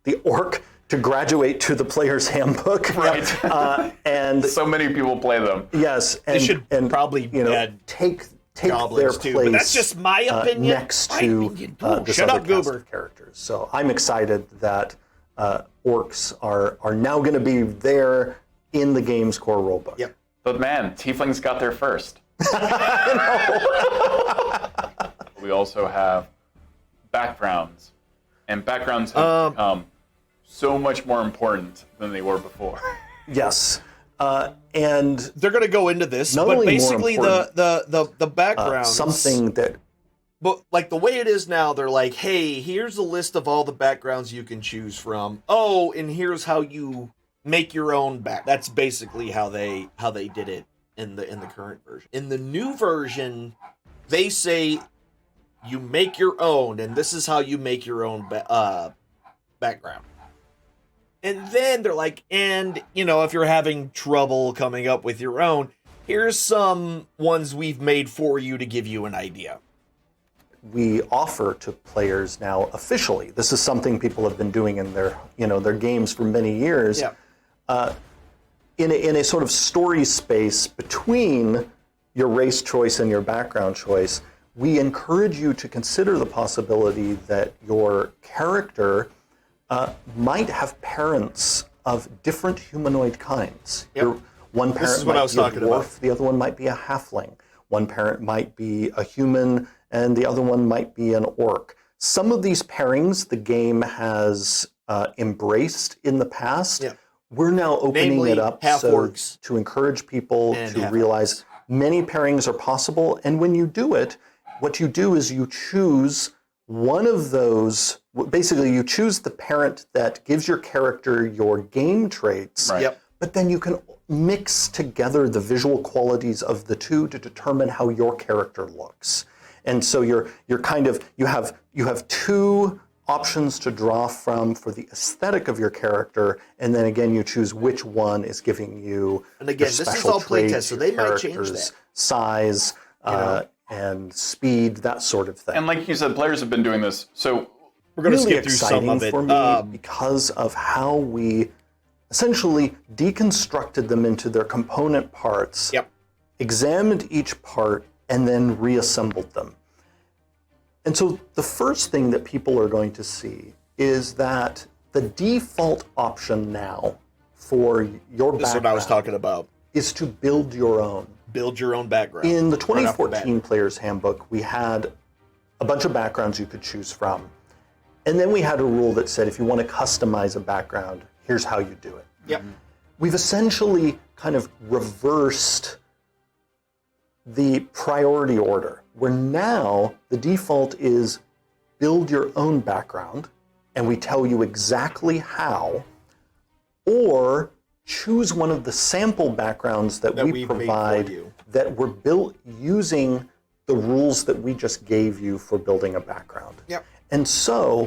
the orc to graduate to the player's handbook. Right. And so many people play them. Yes. And, they should probably take goblins their too, place but that's just my opinion. Next to this Shut other up, cast Goober. of characters. So I'm excited that orcs are now going to be there in the game's core rulebook. Yep. But man, Tieflings got there first. We also have backgrounds, and backgrounds have become so much more important than they were before. Yes. And they're going to go into this, but basically the background, something that, but like the way it is now, they're like, hey, here's a list of all the backgrounds you can choose from. Oh, and here's how you make your own back. That's basically how they did it in the current version. In the new version, they say you make your own, and this is how you make your own background. And then they're like, and, if you're having trouble coming up with your own, here's some ones we've made for you to give you an idea. We offer to players now officially. This is something people have been doing in their games for many years. Yeah. In a sort of story space between your race choice and your background choice, we encourage you to consider the possibility that your character might have parents of different humanoid kinds. Yep. One parent This is what might I was be a talking dwarf, about. the other one might be a halfling. One parent might be a human, and the other one might be an orc. Some of these pairings the game has embraced in the past. Yeah. We're now opening it up half-orcs to encourage people and to realize many pairings are possible. And when you do it, what you do is you choose one of those. Basically, you choose the parent that gives your character your game traits. Right. Yep. But then you can mix together the visual qualities of the two to determine how your character looks. And so you have two options to draw from for the aesthetic of your character, and then again you choose which one is giving you. And again, your this is special all playtest, traits, so your they might change character's that. Size and speed, that sort of thing. And like you said, players have been doing this. So we're going to really skip through some of it. for me because of how we essentially deconstructed them into their component parts, Yep. examined each part, and then reassembled them. And so the first thing that people are going to see is that the default option now for your This is what I was talking about. is to build your own. Build your own background. In the right off the bat. 2014 Player's Handbook, we had a bunch of backgrounds you could choose from. And then we had a rule that said if you want to customize a background, here's how you do it. Yep. We've essentially kind of reversed the priority order, where now the default is build your own background, and we tell you exactly how, or choose one of the sample backgrounds that we we've made for provide you. that were built using the rules that we just gave you for building a background. Yep. And so,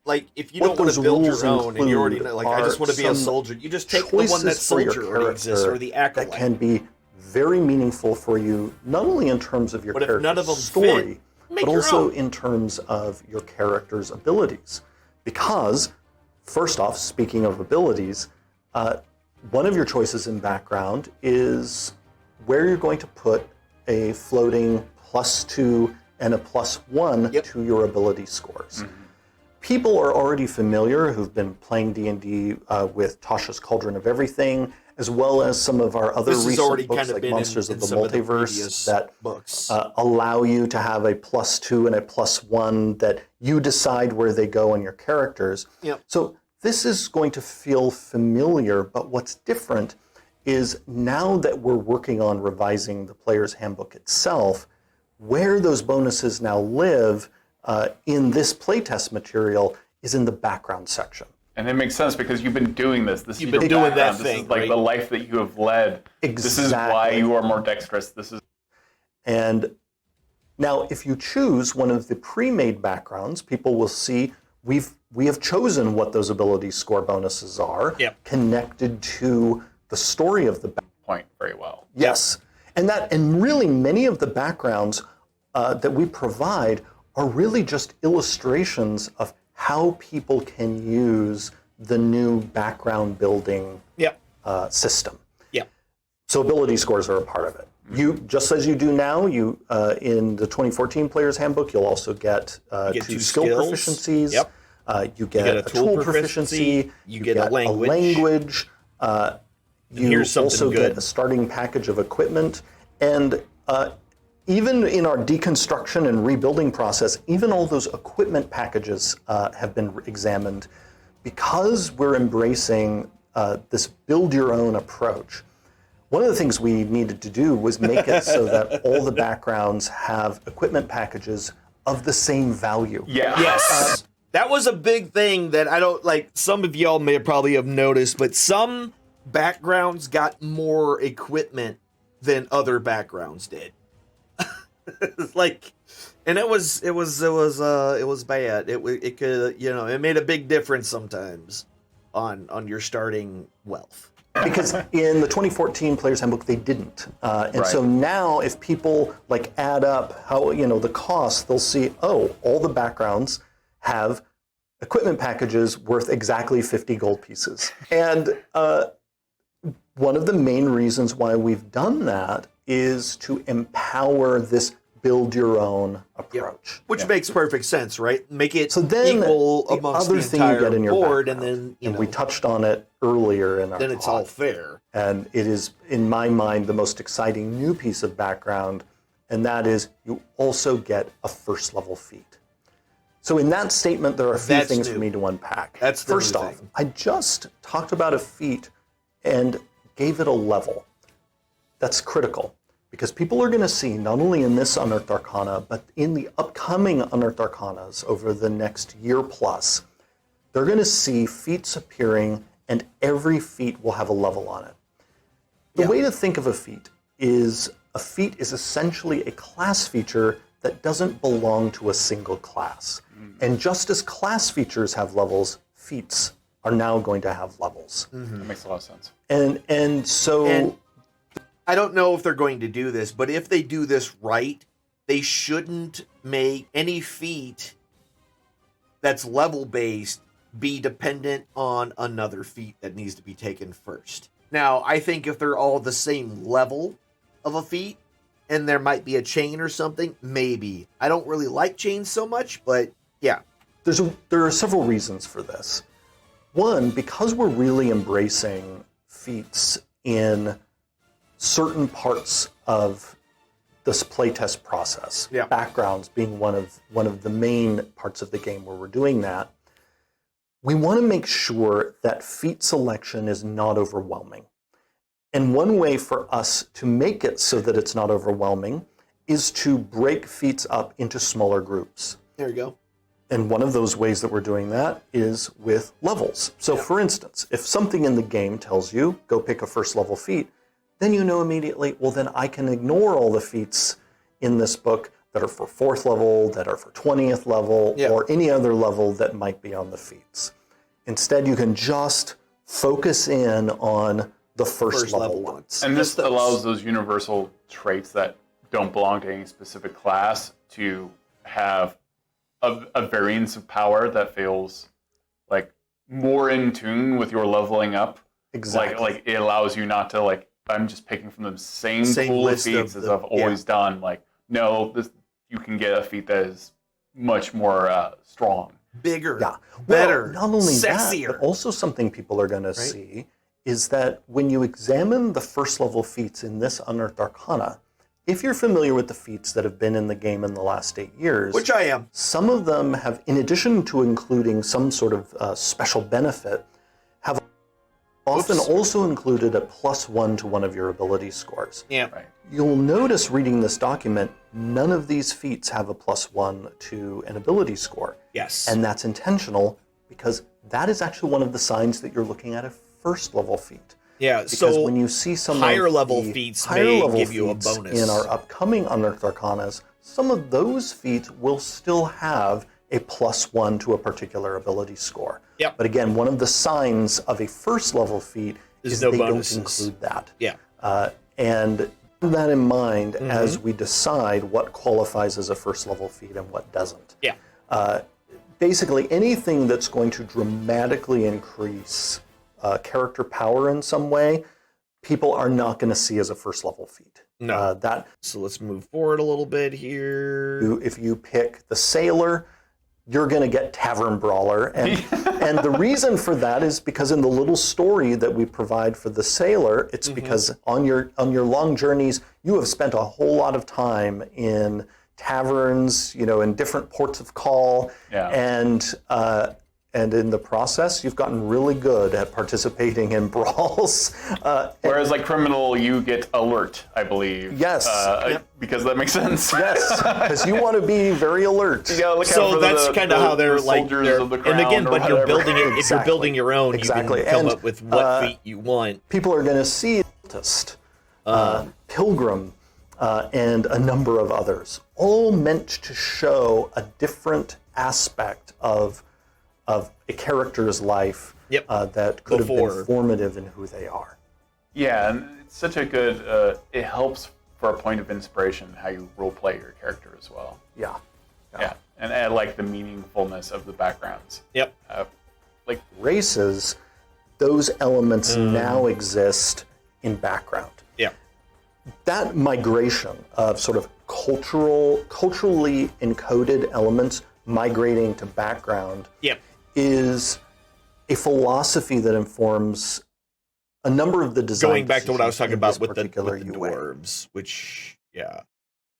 like, if you what don't want to those build rules your own and you already include know, like, I just want to be a some soldier, you just take the one that choices for your soldier already exists, or the character acolyte. that can be very meaningful for you, not only in terms of your But if character's none of them story, fit, make but your also own. in terms of your character's abilities. Because, first off, speaking of abilities, one of your choices in background is where you're going to put a floating +2 and a +1 to your ability scores. Mm-hmm. People are already familiar who've been playing D&D with Tasha's Cauldron of Everything, as well as some of our other This has already recent books kind of like been Monsters in of the some of the Multiverse previous that books. allow you to have a +2 and a +1 that you decide where they go in your characters. Yep. So this is going to feel familiar, but what's different is now that we're working on revising the Player's Handbook itself, where those bonuses now live in this playtest material is in the background section. And it makes sense because you've been doing this. You've been doing that This thing, is like right? the life that you have led. This is why you are more dexterous. This is. And now, if you choose one of the pre-made backgrounds, people will see we have chosen what those ability score bonuses are, connected to the story of the point very well. Yes, and really many of the backgrounds that we provide are really just illustrations of how people can use the new background building system. Yeah. So ability scores are a part of it. You, just as you do now, you in the 2014 Player's Handbook, you'll also get two skill skills. proficiencies. Yep. You get a tool proficiency. You get a language. And here's something also good. get a starting package of equipment, and even in our deconstruction and rebuilding process, even all those equipment packages have been examined because we're embracing this build-your-own approach. One of the things we needed to do was make it so that all the backgrounds have equipment packages of the same value. Yeah. Yes. That was a big thing that I don't like. Some of y'all may probably have noticed, but some backgrounds got more equipment than other backgrounds did. Like, and it was bad. It could, you know, it made a big difference sometimes on your starting wealth. Because in the 2014 Player's Handbook, they didn't. And so now if people like add up how, you know, the cost, they'll see, oh, all the backgrounds have equipment packages worth exactly 50 gold pieces. And one of the main reasons why we've done that is to empower this build your own approach. Which makes perfect sense, right? Make it so then equal the amongst other the thing you entire get in your board, and background, then, you and know, we touched on it earlier in our then it's talk. all fair. And it is, in my mind, the most exciting new piece of background, and that is you also get a first level feat. So in that statement, there are a few That's things new. for me to unpack. That's the First new off, thing. I just talked about a feat and gave it a level. That's critical, because people are going to see, not only in this Unearthed Arcana, but in the upcoming Unearthed Arcanas over the next year plus, they're going to see feats appearing, and every feat will have a level on it. The way to think of a feat is essentially a class feature that doesn't belong to a single class. And just as class features have levels, feats are now going to have levels. That makes a lot of sense. And so I don't know if they're going to do this, but if they do this right, they shouldn't make any feat that's level based be dependent on another feat that needs to be taken first. Now, I think if they're all the same level of a feat and there might be a chain or something, maybe. I don't really like chains so much, but yeah. There are several reasons for this. One, because we're really embracing feats in certain parts of this playtest process, backgrounds being one of the main parts of the game where we're doing that, we want to make sure that feat selection is not overwhelming. And one way for us to make it so that it's not overwhelming is to break feats up into smaller groups. There you go. And one of those ways that we're doing that is with levels. So for instance, if something in the game tells you, go pick a first level feat, then you know immediately, well, then I can ignore all the feats in this book that are for 4th level, that are for 20th level, or any other level that might be on the feats. Instead, you can just focus in on the first level ones. And this allows those universal traits that don't belong to any specific class to have a variance of power that feels like more in tune with your leveling up. Exactly. Like it allows you not to like, I'm just picking from the same pool of list feats of as I've always done. Like, no, you can get a feat that is much more strong. Bigger, better, not only sexier. that, but also something people are going to see is that when you examine the first level feats in this Unearthed Arcana, if you're familiar with the feats that have been in the game in the last 8 years, which I am, some of them have, in addition to including some sort of special benefit, have often also included a +1 to one of your ability scores. Yeah. You'll notice reading this document, none of these feats have a +1 to an ability score. Yes. And that's intentional because that is actually one of the signs that you're looking at a first level feat. Yeah, because so when you see some higher of level the feats higher may level give you a feats bonus. in our upcoming Unearthed Arcanas, some of those feats will still have a +1 to a particular ability score. Yep. But again, one of the signs of a first level feat is no they bonuses. don't include that. Yeah. And keep that in mind as we decide what qualifies as a first level feat and what doesn't. Yeah. Basically, anything that's going to dramatically increase character power in some way, people are not going to see as a first level feat. No. So let's move forward a little bit here. If you pick the sailor, you're going to get Tavern Brawler. And, and the reason for that is because in the little story that we provide for the sailor, it's because on your long journeys, you have spent a whole lot of time in taverns, in different ports of call. And in the process, you've gotten really good at participating in brawls. Whereas, like criminal, you get alert, I believe. Yes. Because that makes sense. Yes, because you want to be very alert. So that's kind of how they're like. Of the and again, but you're building it. If Exactly. you're building your own, Exactly. you can come And, up with what feat you want. People are going to see Cultist, Pilgrim, and a number of others, all meant to show a different aspect of a character's life that could have been formative in who they are. Yeah, and it's such a good, it helps for a point of inspiration how you role play your character as well. Yeah. And add like the meaningfulness of the backgrounds. Yep. Like races, those elements now exist in background. Yeah. That migration of sort of culturally encoded elements migrating to background is a philosophy that informs a number of the design. Going back to what I was talking about with the dwarves, which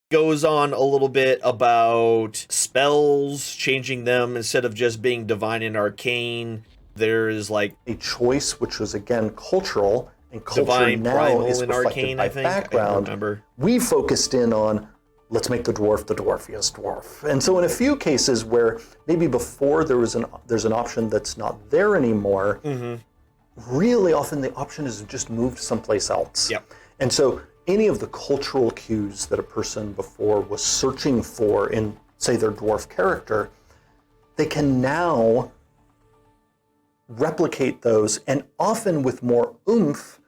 goes on a little bit about spells, changing them instead of just being divine and arcane. There's like a choice, which was again cultural, and culture divine, now primal, is and reflected arcane. by I think background. I remember. We focused in on let's make the dwarfiest dwarf. And so in a few cases where maybe before there's an option that's not there anymore, really often the option is just moved someplace else. Yep. And so any of the cultural cues that a person before was searching for in, say, their dwarf character, they can now replicate those, and often with more oomph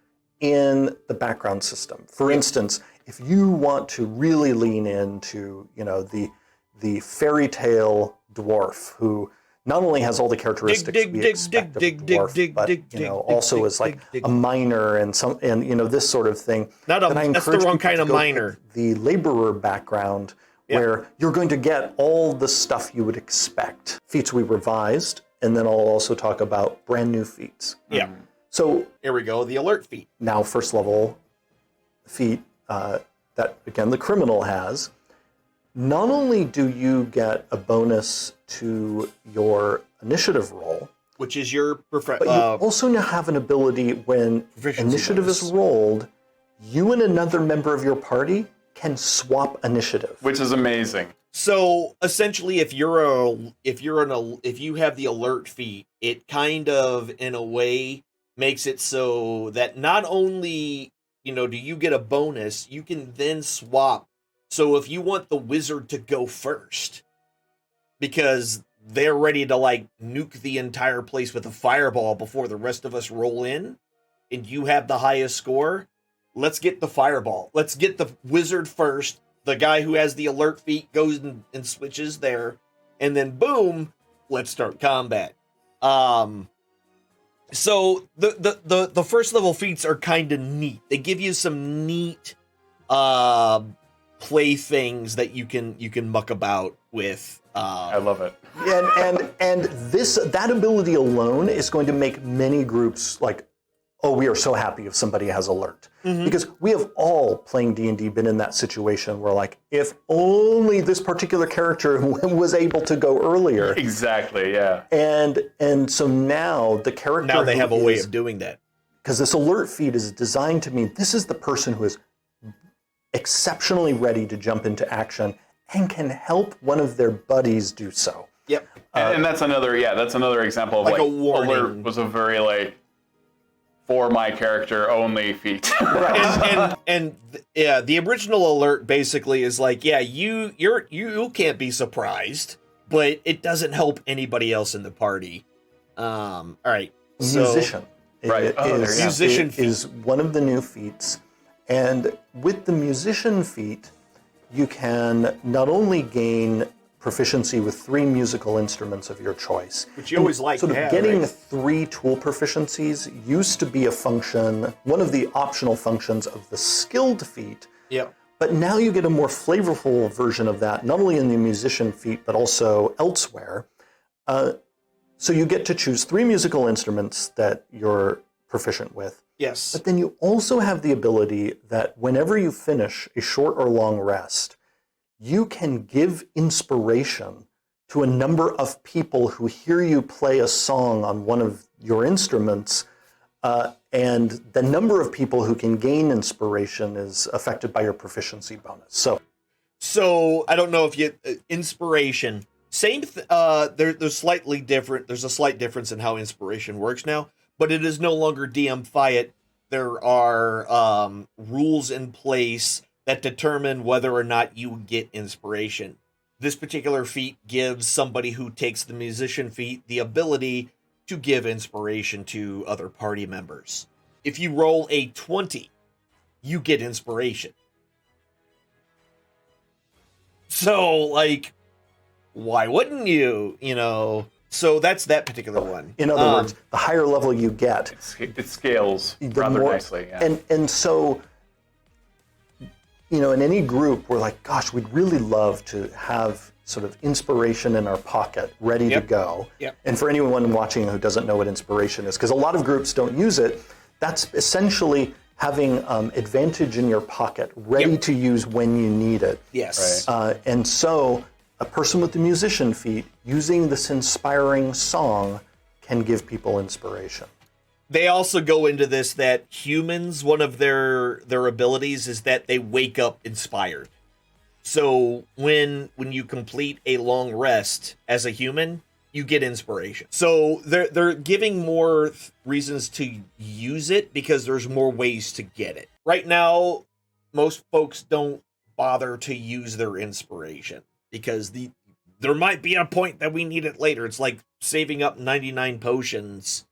in the background system. For instance, if you want to really lean into, the fairy tale dwarf who not only has all the characteristics we expect of a dwarf, but also is like a miner and this sort of thing. That's the wrong kind of miner. The laborer background, where you're going to get all the stuff you would expect. Feats we revised, and then I'll also talk about brand new feats. Yeah. So here we go, the alert feat. Now first level feat that, again, the criminal has. Not only do you get a bonus to your initiative roll, which is your but you also now have an ability when initiative is rolled, you and another member of your party can swap initiative, which is amazing. So essentially, if you have the alert feat, it kind of in a way makes it so that not only do you get a bonus, you can then swap. So if you want the wizard to go first, because they're ready to like nuke the entire place with a fireball before the rest of us roll in, and you have the highest score, let's get the fireball. Let's get the wizard first. The guy who has the alert feat goes and switches there, and then boom, let's start combat. So the first level feats are kind of neat. They give you some neat play things that you can muck about with. I love it. And that ability alone is going to make many groups like, oh, we are so happy if somebody has alert. Because we have all, playing D&D, been in that situation where like, if only this particular character was able to go earlier. Exactly, yeah. And so now the character now they have a way of doing that. Because this alert feed is designed to mean this is the person who is exceptionally ready to jump into action and can help one of their buddies do so. Yep. And that's another example of like a warning. Alert was a very like for my character only feat. The original alert basically is like, you can't be surprised, but it doesn't help anybody else in the party. All right. Musician. Right. Musician feat is one of the new feats. And with the musician feat, you can not only gain proficiency with 3 musical instruments of your choice. Which you always like to have, getting right? 3 tool proficiencies used to be a function, one of the optional functions of the skilled feat. Yep. But now you get a more flavorful version of that, not only in the musician feat, but also elsewhere. So you get to choose 3 musical instruments that you're proficient with. Yes. But then you also have the ability that whenever you finish a short or long rest, you can give inspiration to a number of people who hear you play a song on one of your instruments, and the number of people who can gain inspiration is affected by your proficiency bonus. So I don't know if you inspiration. There's slightly different. There's a slight difference in how inspiration works now, but it is no longer DM Fiat. There are rules in place that determine whether or not you get inspiration. This particular feat gives somebody who takes the musician feat the ability to give inspiration to other party members. If you roll a 20, you get inspiration. So, like, why wouldn't you? You know, so that's that particular one. In other words, the higher level you get, it scales rather nicely. Yeah. And so, you know, in any group, we're like, gosh, we'd really love to have sort of inspiration in our pocket, ready to go. Yep. And for anyone watching who doesn't know what inspiration is, because a lot of groups don't use it, that's essentially having advantage in your pocket, ready to use when you need it. Yes. And so a person with the musician feat using this inspiring song can give people inspiration. They also go into this that humans, one of their abilities is that they wake up inspired. So when you complete a long rest as a human, you get inspiration. So they're giving more reasons to use it because there's more ways to get it. Right now, most folks don't bother to use their inspiration because there might be a point that we need it later. It's like saving up 99 potions,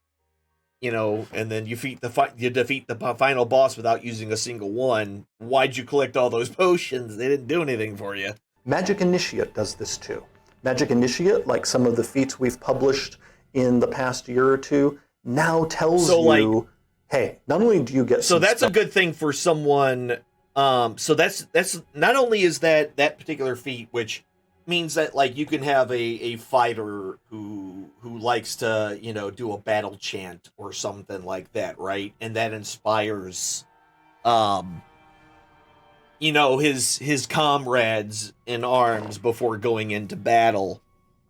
you know, and then you defeat the final boss without using a single one. Why'd you collect all those potions? They didn't do anything for you. Magic Initiate does this too. Magic Initiate, like some of the feats we've published in the past year or two, now tells you, hey, not only do you get so that's a good thing for someone. So that's not only is that particular feat, which means that like you can have a fighter who likes to, you know, do a battle chant or something like that, right? And that inspires you know, his comrades in arms before going into battle.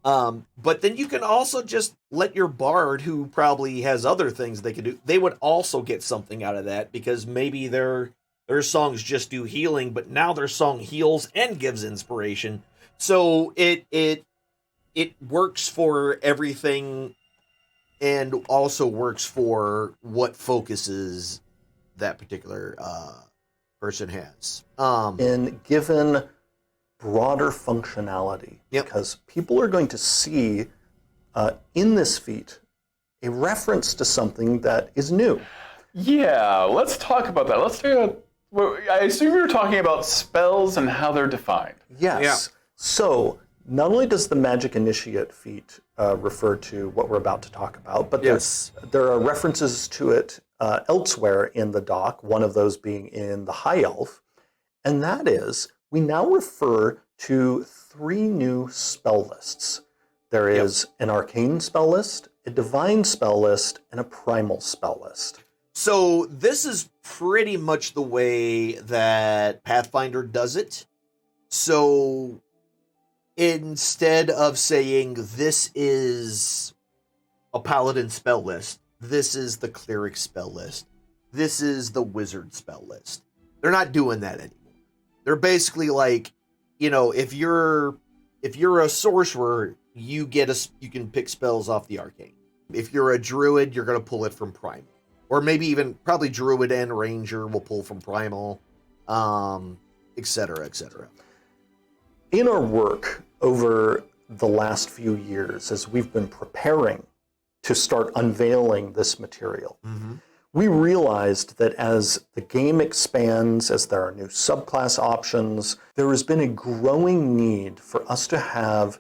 But then you can also just let your bard, who probably has other things they can do, they would also get something out of that because maybe their songs just do healing, but now their song heals and gives inspiration. So it works for everything and also works for what focuses that particular person has. And given broader functionality, because people are going to see in this feat a reference to something that is new. Yeah, let's talk about that. Let's talk about, I assume you were talking about spells and how they're defined. Yes. Yeah. So not only does the Magic Initiate feat refer to what we're about to talk about, but there are references to it elsewhere in the doc, one of those being in the High Elf, and that is, we now refer to 3 new spell lists. There is an Arcane spell list, a Divine spell list, and a Primal spell list. So this is pretty much the way that Pathfinder does it. So instead of saying this is a Paladin spell list, this is the Cleric spell list, this is the Wizard spell list, they're not doing that anymore. They're basically like, you know, if you're a sorcerer, you can pick spells off the Arcane. If you're a druid, you're going to pull it from Primal. Or maybe even probably druid and ranger will pull from Primal, etc., etc. In our work over the last few years, as we've been preparing to start unveiling this material, we realized that as the game expands, as there are new subclass options, there has been a growing need for us to have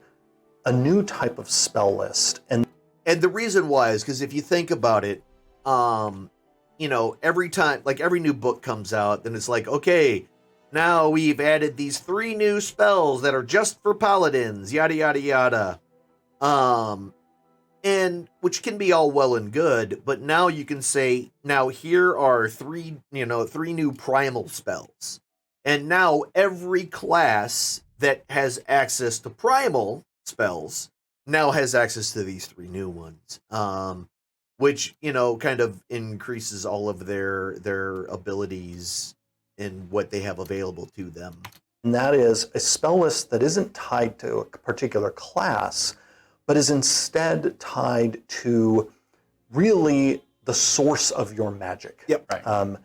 a new type of spell list. And the reason why is because if you think about it, you know, every time, like every new book comes out, then it's like, okay, now we've added these 3 new spells that are just for paladins, yada, yada, yada. And which can be all well and good, but now you can say, now here are three new primal spells. And now every class that has access to primal spells now has access to these three new ones. Which, kind of increases all of their abilities and what they have available to them. And that is a spell list that isn't tied to a particular class, but is instead tied to really the source of your magic. Yep. Right.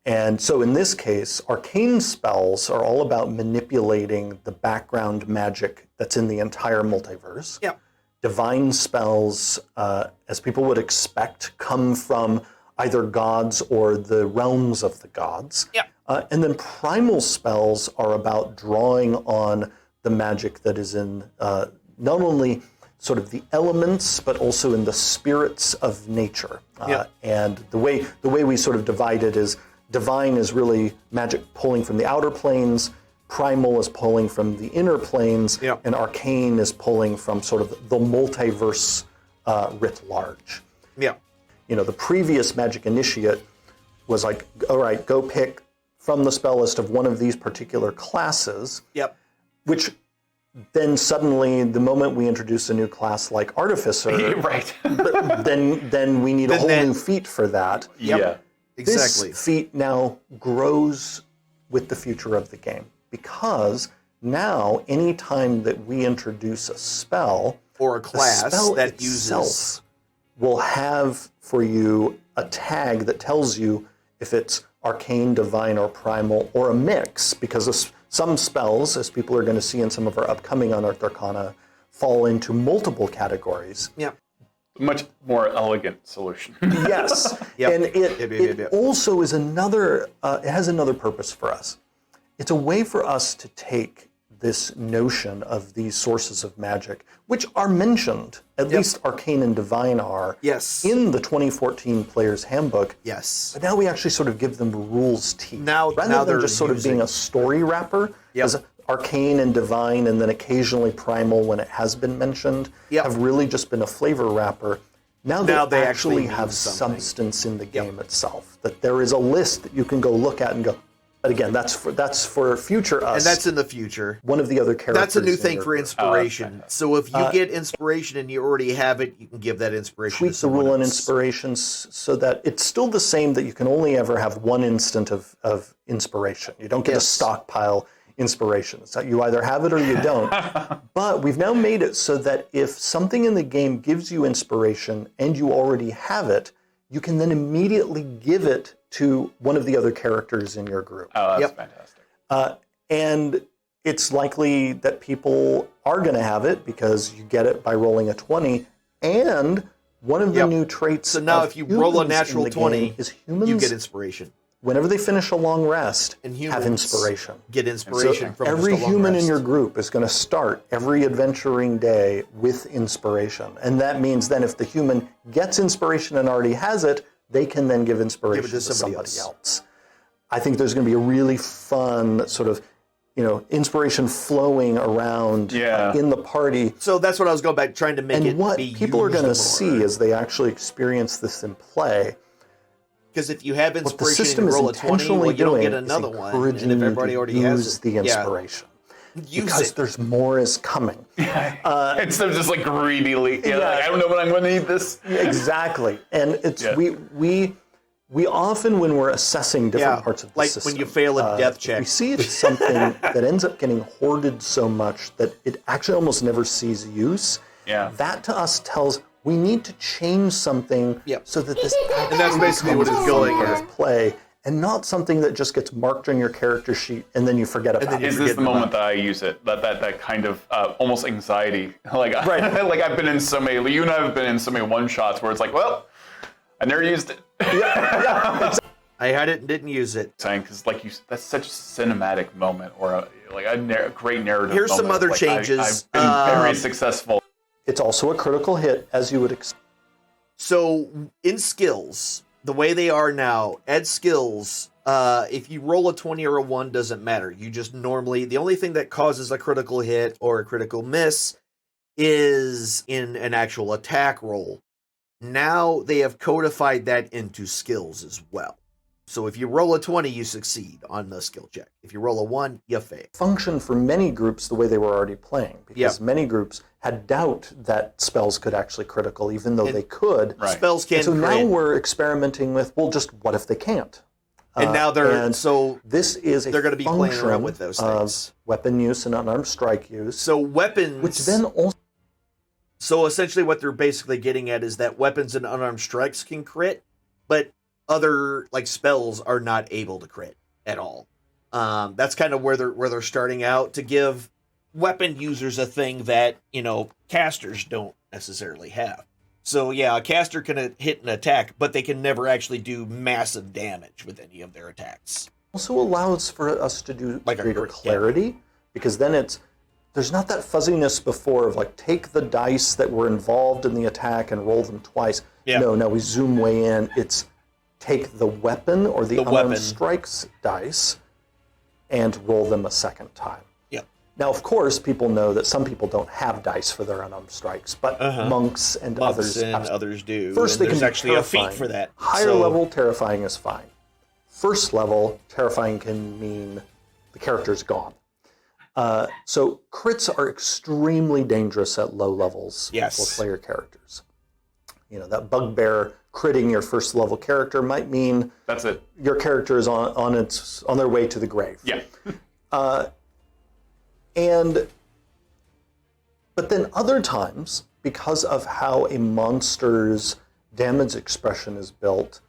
And so in this case, arcane spells are all about manipulating the background magic that's in the entire multiverse. Yep. Divine spells, as people would expect, come from either gods or the realms of the gods. Yep. And then primal spells are about drawing on the magic that is in not only sort of the elements, but also in the spirits of nature. Yep. And the way we sort of divide it is divine is really magic pulling from the outer planes, primal is pulling from the inner planes, Yep. and arcane is pulling from sort of the multiverse writ large. Yeah. The previous magic initiate was like, all right, go pick from the spell list of one of these particular classes. Yep. Which then suddenly, the moment we introduce a new class like Artificer, right. then we need a whole new feat for that. Yep. Yeah. Exactly. This feat now grows with the future of the game, because now anytime that we introduce a spell or a class the spell that itself uses will have for you a tag that tells you if it's arcane, divine, or primal, or a mix, because some spells, as people are going to see in some of our upcoming Unearthed Arcana, fall into multiple categories. Yeah. Much more elegant solution. Yes. Yep. And it also is it has another purpose for us. It's a way for us to take this notion of these sources of magic, which are mentioned, at least arcane and divine are, Yes. in the 2014 Player's Handbook. Yes. But now we actually sort of give them rules teeth. Now Rather than they're just sort of being a story wrapper, as arcane and divine and then occasionally primal when it has been mentioned, have really just been a flavor wrapper. Now they actually have mean something. substance in the game itself. That there is a list that you can go look at and go, but again, that's for future us. And that's in the future. One of the other characters. That's a new in thing your for group. inspiration. So if you get inspiration and you already have it, you can give that inspiration Tweak to the rule someone on else. inspirations so that it's still the same, that you can only ever have one instant of inspiration. You don't get a stockpile inspiration. So you either have it or you don't. But we've now made it so that if something in the game gives you inspiration and you already have it, you can then immediately give it to one of the other characters in your group. Oh, that's fantastic. And it's likely that people are going to have it because you get it by rolling a 20. And one of the new traits So now of if you roll a humans natural in the 20, game is humans, you get inspiration. whenever they finish a long rest, And have humans inspiration. Get inspiration So from every just a long human rest. in your group is going to start every adventuring day with inspiration. And that means then if the human gets inspiration and already has it, they can then give inspiration to somebody else. I think there's going to be a really fun sort of, inspiration flowing around in the party. So that's what I was going back trying to make And it what be people are going to used see as they actually experience this in play. Because if you have What the inspiration system and is you roll a 20, intentionally well, you don't doing get is another one. And encouraging if you everybody to already use has it, the inspiration. Use Because it. there's more is coming. Instead of just like greedily, like, I don't know when I'm going to need this. Exactly. And it's we often, when we're assessing different parts of the like system, when you fail a death check. we see it's something that ends up getting hoarded so much that it actually almost never sees use. Yeah. That to us tells we need to change something so that this And that's basically what it's going part at. of play, and not something that just gets marked on your character sheet and then you forget about it. Is this the moment that I use it? That kind of almost anxiety. Like, like I've been in so many, you and I have been in so many one-shots where it's like, well, I never used it. I had it and didn't use it. Because that's such a cinematic moment, or a great narrative Here's some moment. other Like, changes. I've been very successful. It's also a critical hit, as you would expect. So in skills, the way they are now, add skills, if you roll a 20 or a 1, doesn't matter. You just normally, the only thing that causes a critical hit or a critical miss is in an actual attack roll. Now they have codified that into skills as well. So if you roll a 20, you succeed on the skill check. If you roll a 1, you fail. Function for many groups the way they were already playing, because many groups had doubt that spells could actually critical, even though they could. Right. Spells can so crit. now we're experimenting with, well, just what if they can't? And now they're this is they're going to be playing around with those things. Weapon use and unarmed strike use. So weapons, which then also. So essentially, what they're basically getting at is that weapons and unarmed strikes can crit, but other like spells are not able to crit at all. That's kind of where they're starting out to give weapon users a thing that casters don't necessarily have. So yeah, a caster can hit an attack, but they can never actually do massive damage with any of their attacks. Also allows for us to do greater clarity, because then there's not that fuzziness before of like take the dice that were involved in the attack and roll them twice. Yeah. No, we zoom way in. It's take the weapon or the unarmed strikes dice and roll them a second time. Yep. Now, of course, people know that some people don't have dice for their unarmed strikes, but monks and others do. First, they there's can be actually a feat terrifying. for that. Higher level, terrifying is fine. First level, terrifying can mean the character's gone. So crits are extremely dangerous at low levels for player characters. That bugbear critting your first level character might mean that's it. Your character is on their way to the grave. Yeah. But then other times, because of how a monster's damage expression is built,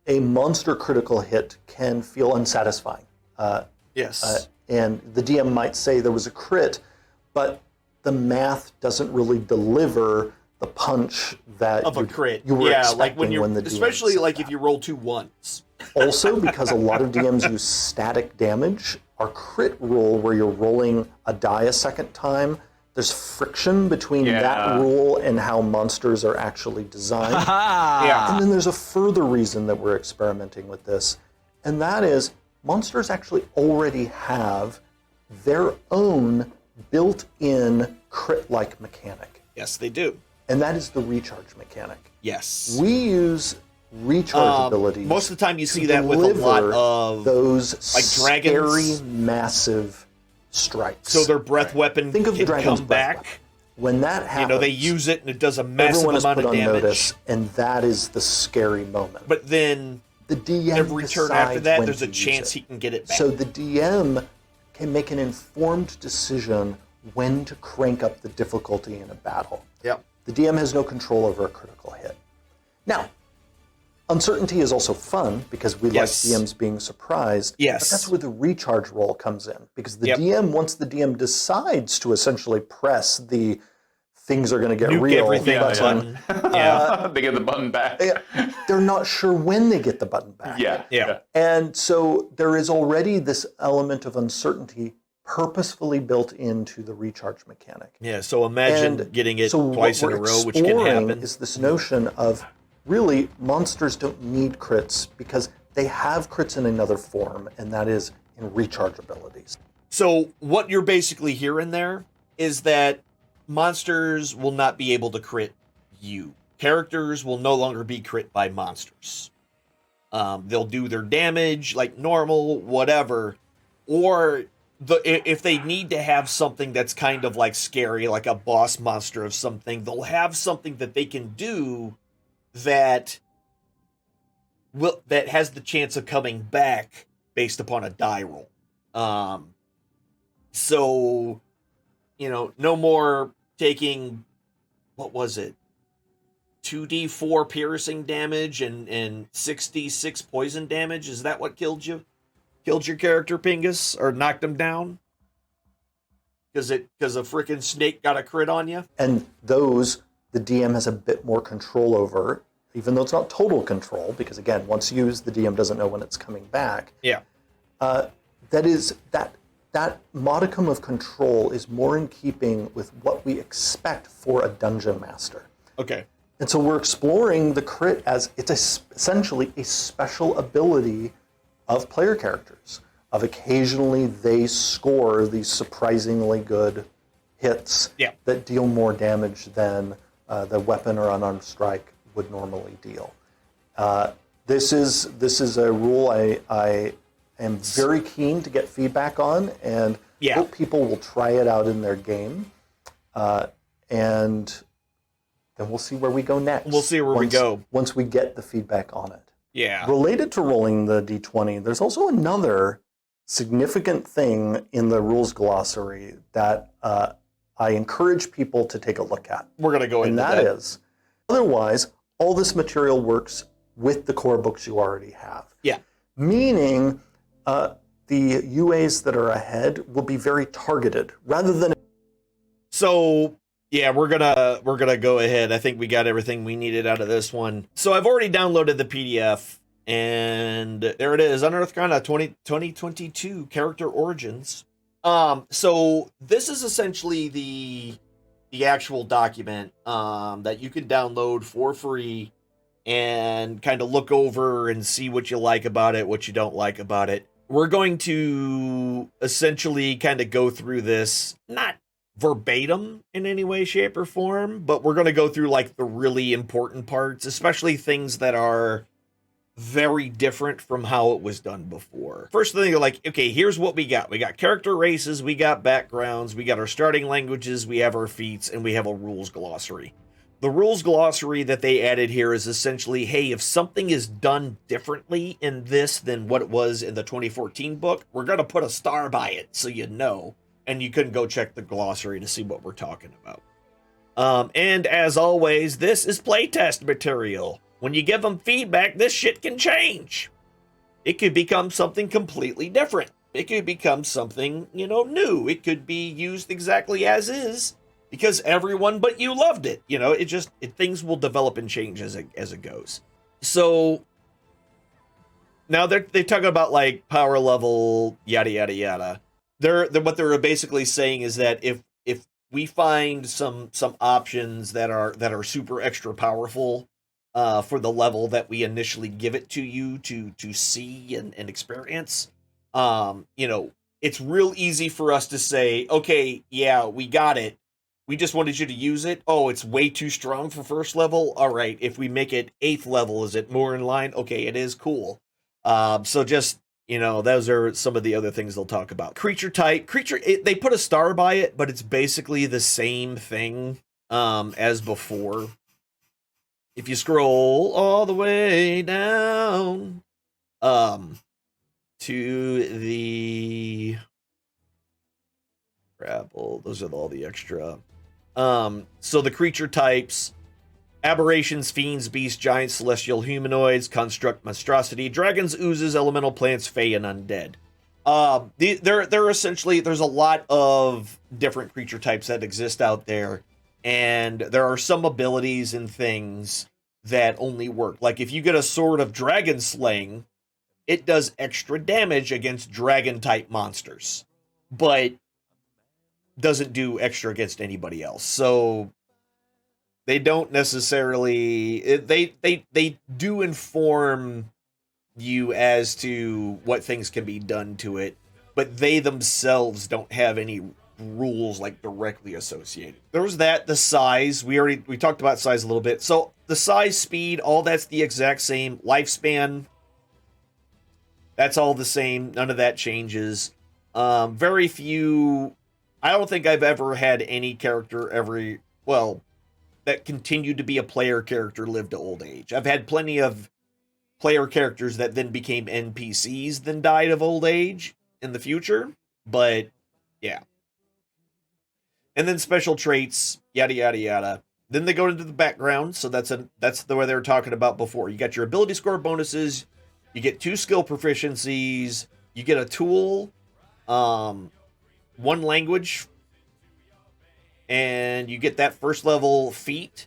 a monster critical hit can feel unsatisfying. And the DM might say there was a crit, but the math doesn't really deliver the punch that of a crit. You were expecting like when you're, the DM especially like if you roll 2 1s. Also, because a lot of DMs use static damage, our crit roll where you're rolling a die a second time, there's friction between that rule and how monsters are actually designed. And then there's a further reason that we're experimenting with this, and that is monsters actually already have their own built-in crit-like mechanic. Yes, they do. And that is the recharge mechanic. Yes. We use recharge abilities. Most of the time you see that with a lot of those like dragons. Scary, massive strikes. So their breath weapon Think of the can dragon's come breath back. weapon. When that happens, they use it and it does a massive everyone is amount put of on damage. notice, and that is the scary moment. But then the DM every turn after decides that, when there's a to use chance it. he can get it back. So the DM can make an informed decision when to crank up the difficulty in a battle. Yep. The DM has no control over a critical hit. Now, uncertainty is also fun because we like DMs being surprised. Yes. But that's where the recharge roll comes in, because the DM, once the DM decides to essentially press the things are going to get Nuke real everything button, they get the button back. they're not sure when they get the button back. Yeah. And so there is already this element of uncertainty purposefully built into the recharge mechanic. Yeah, so imagine getting it twice in a row, which can happen. Is this notion of really monsters don't need crits because they have crits in another form, and that is in recharge abilities. So what you're basically hearing there is that monsters will not be able to crit you. Characters will no longer be crit by monsters. They'll do their damage like normal, whatever, or if they need to have something that's kind of like scary, like a boss monster of something, they'll have something that they can do that has the chance of coming back based upon a die roll. So, no more taking, what was it, 2d4 piercing damage and 6d6 poison damage. Is that what killed you? Killed your character, Pingus, or knocked him down? Because a freaking snake got a crit on you? And those, the DM has a bit more control over, even though it's not total control, because again, once used, the DM doesn't know when it's coming back. Yeah. That modicum of control is more in keeping with what we expect for a dungeon master. Okay. And so we're exploring the crit as essentially a special ability of player characters, of occasionally they score these surprisingly good hits that deal more damage than the weapon or unarmed strike would normally deal. This is a rule I am very keen to get feedback on, and hope people will try it out in their game, and then we'll see where we go next. We'll see where we go once we get the feedback on it. Yeah. Related to rolling the d20, there's also another significant thing in the rules glossary that I encourage people to take a look at. We're going to go into that. And that is, otherwise, all this material works with the core books you already have. Yeah. Meaning, the UAs that are ahead will be very targeted, rather than... So... yeah, we're gonna go ahead. I think we got everything we needed out of this one. So I've already downloaded the PDF, and there it is, Unearthed Arcana 2022 Character Origins. So this is essentially the actual document that you can download for free and kind of look over and see what you like about it, what you don't like about it. We're going to essentially kind of go through this, not verbatim in any way, shape, or form, but we're going to go through like the really important parts, especially things that are very different from how it was done before. First thing, you're like, okay, here's what we got. We got character races, we got backgrounds, we got our starting languages, we have our feats, and we have a rules glossary. The rules glossary that they added here is essentially, hey, if something is done differently in this than what it was in the 2014 book, we're going to put a star by it so you know. And you couldn't go check the glossary to see what we're talking about. And as always, this is playtest material. When you give them feedback, this shit can change. It could become something completely different. It could become something, new. It could be used exactly as is because everyone but you loved it. Things will develop and change as it goes. So now they talk about like power level, yada, yada, yada. What they're basically saying is that if we find some options that are super extra powerful for the level that we initially give it to you to see and experience, it's real easy for us to say, okay, yeah, we got it. We just wanted you to use it. Oh, it's way too strong for first level. All right, if we make it 8th level, is it more in line? Okay, it is cool. So just those are some of the other things they'll talk about. Creature type. They put a star by it, but it's basically the same thing as before. If you scroll all the way down to the grapple, those are all the extra. So the creature types: aberrations, fiends, beasts, giants, celestial, humanoids, construct, monstrosity, dragons, oozes, elemental plants, fae, and undead. They're essentially, there's a lot of different creature types that exist out there, and there are some abilities and things that only work. Like if you get a sword of dragon slaying, it does extra damage against dragon type monsters, but doesn't do extra against anybody else. So they don't necessarily, they do inform you as to what things can be done to it, but they themselves don't have any rules like directly associated. There was that, the size, we talked about size a little bit. So the size, speed, all that's the exact same. Lifespan, that's all the same. None of that changes. Very few, I don't think I've ever had any character that continued to be a player character live to old age. I've had plenty of player characters that then became NPCs then died of old age in the future, but yeah. And then special traits, yada, yada, yada. Then they go into the background, so that's the way they were talking about before. You got your ability score bonuses, you get 2 skill proficiencies, you get a tool, 1 language, and you get that first level feat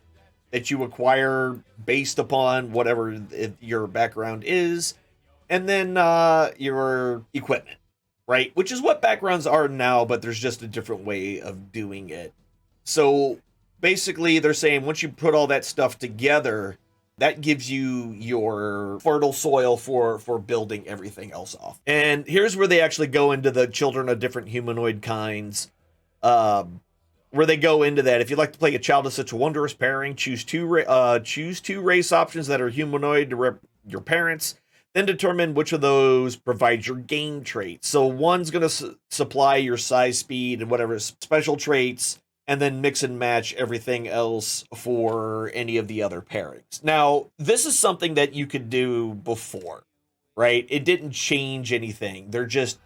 that you acquire based upon whatever your background is, and then your equipment, right? Which is what backgrounds are now, but there's just a different way of doing it. So basically they're saying once you put all that stuff together, that gives you your fertile soil for building everything else off. And here's where they actually go into the children of different humanoid kinds. where they go into that. If you'd like to play a child of such a wondrous pairing, choose two race options that are humanoid to rep your parents. Then determine which of those provides your game traits. So one's going to supply your size, speed, and whatever special traits, and then mix and match everything else for any of the other pairings. Now, this is something that you could do before, right? It didn't change anything. They're just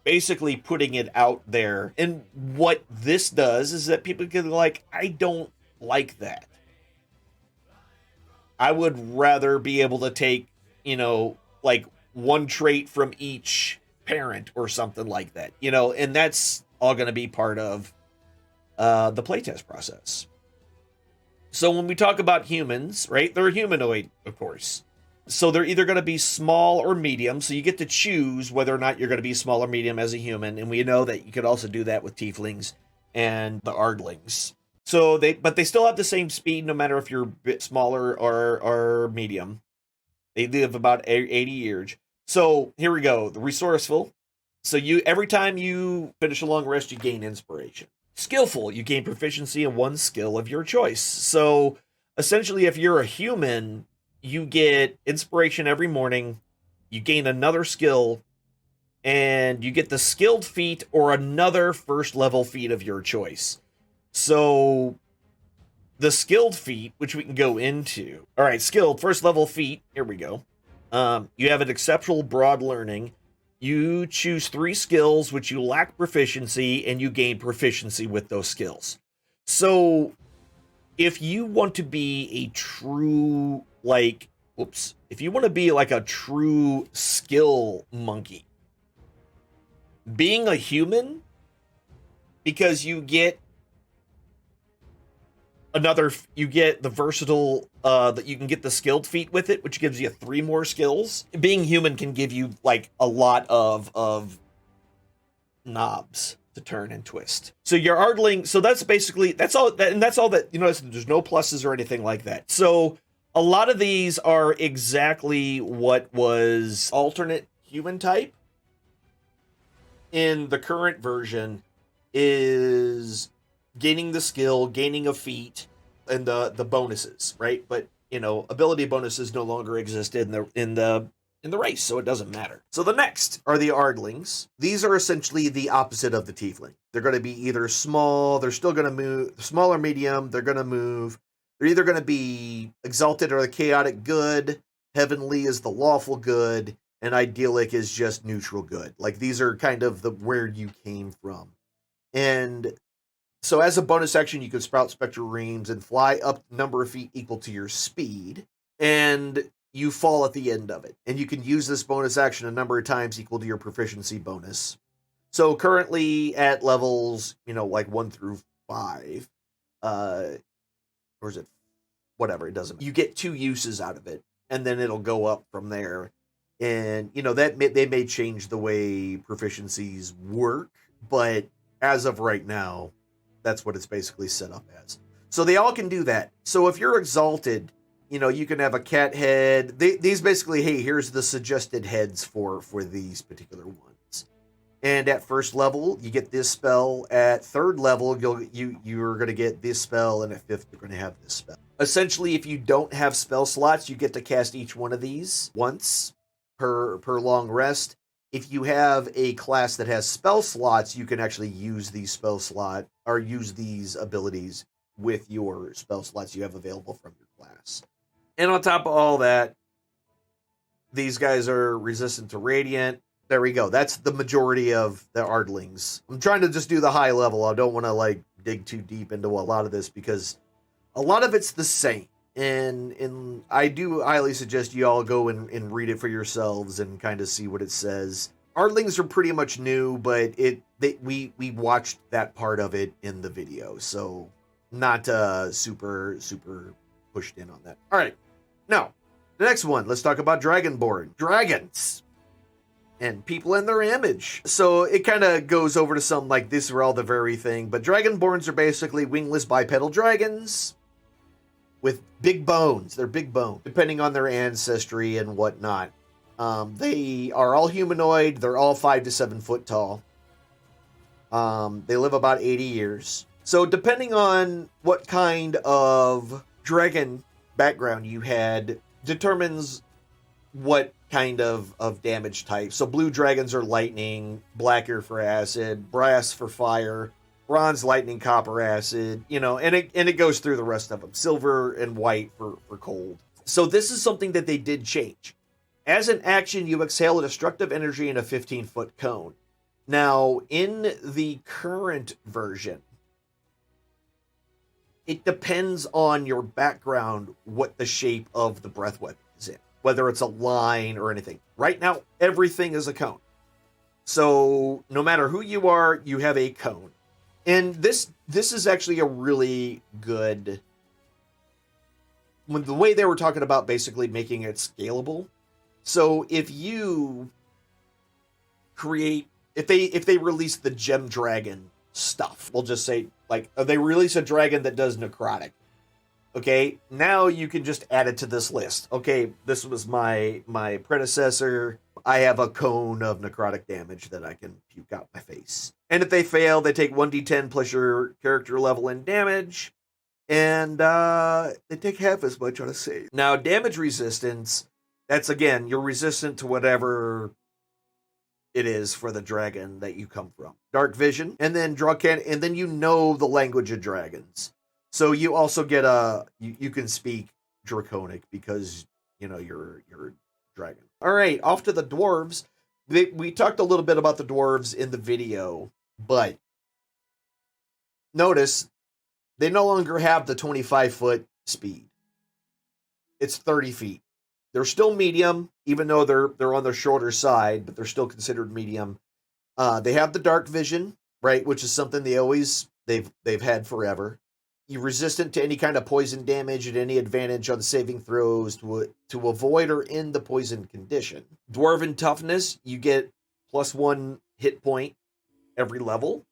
basically putting it out there. And what this does is that people can like, I don't like that. I would rather be able to take, like one trait from each parent or something like that, and that's all going to be part of the playtest process. So when we talk about humans, right, they're humanoid, of course. So they're either going to be small or medium. So you get to choose whether or not you're going to be small or medium as a human. And we know that you could also do that with tieflings and the ardlings. So but they still have the same speed no matter if you're a bit smaller or medium. They live about 80 years. So here we go. The resourceful. So every time you finish a long rest, you gain inspiration. Skillful. You gain proficiency in one skill of your choice. So essentially, if you're a human, you get inspiration every morning. You gain another skill. And you get the skilled feat or another first level feat of your choice. So the skilled feat, which we can go into. All right, skilled, first level feat. Here we go. You have an exceptional broad learning. You choose 3 skills which you lack proficiency, and you gain proficiency with those skills. So if you want to be a true, if you want to be like a true skill monkey, being a human, because you get you get the versatile, that you can get the skilled feat with it, which gives you 3 more skills. Being human can give you like a lot of knobs to turn and twist. So your ardling, so that's basically, that's all that there's no pluses or anything like that. So a lot of these are exactly what was alternate human type in the current version is gaining the skill, gaining a feat, and the bonuses, right? But ability bonuses no longer exist in the race, so it doesn't matter. So the next are the ardlings. These are essentially the opposite of the tiefling. They're going to be either small, they're still going to move, small or medium, they're going to move. They're either going to be exalted or the chaotic good, heavenly is the lawful good, and idyllic is just neutral good. Like these are kind of where you came from. And so as a bonus action, you can sprout spectral reams and fly up number of feet equal to your speed, and you fall at the end of it. And you can use this bonus action a number of times equal to your proficiency bonus. So currently at levels, like 1 through 5, or is it whatever, it doesn't. You get 2 uses out of it, and then it'll go up from there. And, they may change the way proficiencies work, but as of right now, that's what it's basically set up as. So they all can do that. So if you're exalted, you can have a cat head. These basically, hey, here's the suggested heads for these particular ones. And at first level, you get this spell. At third level, you're going to get this spell, and at fifth, you're going to have this spell. Essentially, if you don't have spell slots, you get to cast each one of these once per long rest. If you have a class that has spell slots, you can actually use these spell slot or use these abilities with your spell slots you have available from your class. And on top of all that, these guys are resistant to radiant. There we go. That's the majority of the ardlings. I'm trying to just do the high level. I don't want to dig too deep into a lot of this because a lot of it's the same. And I do highly suggest you all go and read it for yourselves and kind of see what it says. Ardlings are pretty much new, but we watched that part of it in the video, so not super pushed in on that. All right, now the next one. Let's talk about Dragonborn. Dragons and people in their image. So it kind of goes over to something like this are all the very thing, but Dragonborns are basically wingless bipedal dragons with big bones. They're big bone, depending on their ancestry and whatnot. They are all humanoid. They're all 5 to 7 foot tall. They live about 80 years. So depending on what kind of dragon background you had determines what kind of damage type. So blue dragons are lightning, black are for acid, brass for fire, bronze, lightning, copper, acid, and it goes through the rest of them. Silver and white for cold. So this is something that they did change. As an action, you exhale a destructive energy in a 15-foot cone. Now, in the current version, it depends on your background what the shape of the breath weapon is in, whether it's a line or anything. Right now, everything is a cone. So no matter who you are, you have a cone. And this is actually a really good... the way they were talking about basically making it scalable. So if you create... If they release the Gem Dragon stuff, we'll just say, like, they release a dragon that does necrotic. Okay, now you can just add it to this list. Okay, this was my predecessor. I have a cone of necrotic damage that I can puke out my face. And if they fail, they take 1d10 plus your character level in damage. And they take half as much on a save. Now, damage resistance, that's, again, you're resistant to whatever it is for the dragon that you come from. Dark vision, and then draw can, and then you know the language of dragons. So you also get you can speak Draconic because you're a dragon. All right, off to the dwarves. We talked a little bit about the dwarves in the video, but notice they no longer have the 25-foot speed. It's 30 feet. They're still medium, even though they're on the shorter side, but they're still considered medium. They have the dark vision, right, which is something they've had forever. You're resistant to any kind of poison damage at any advantage on saving throws to avoid or end the poison condition. Dwarven toughness, you get +1 hit point every level.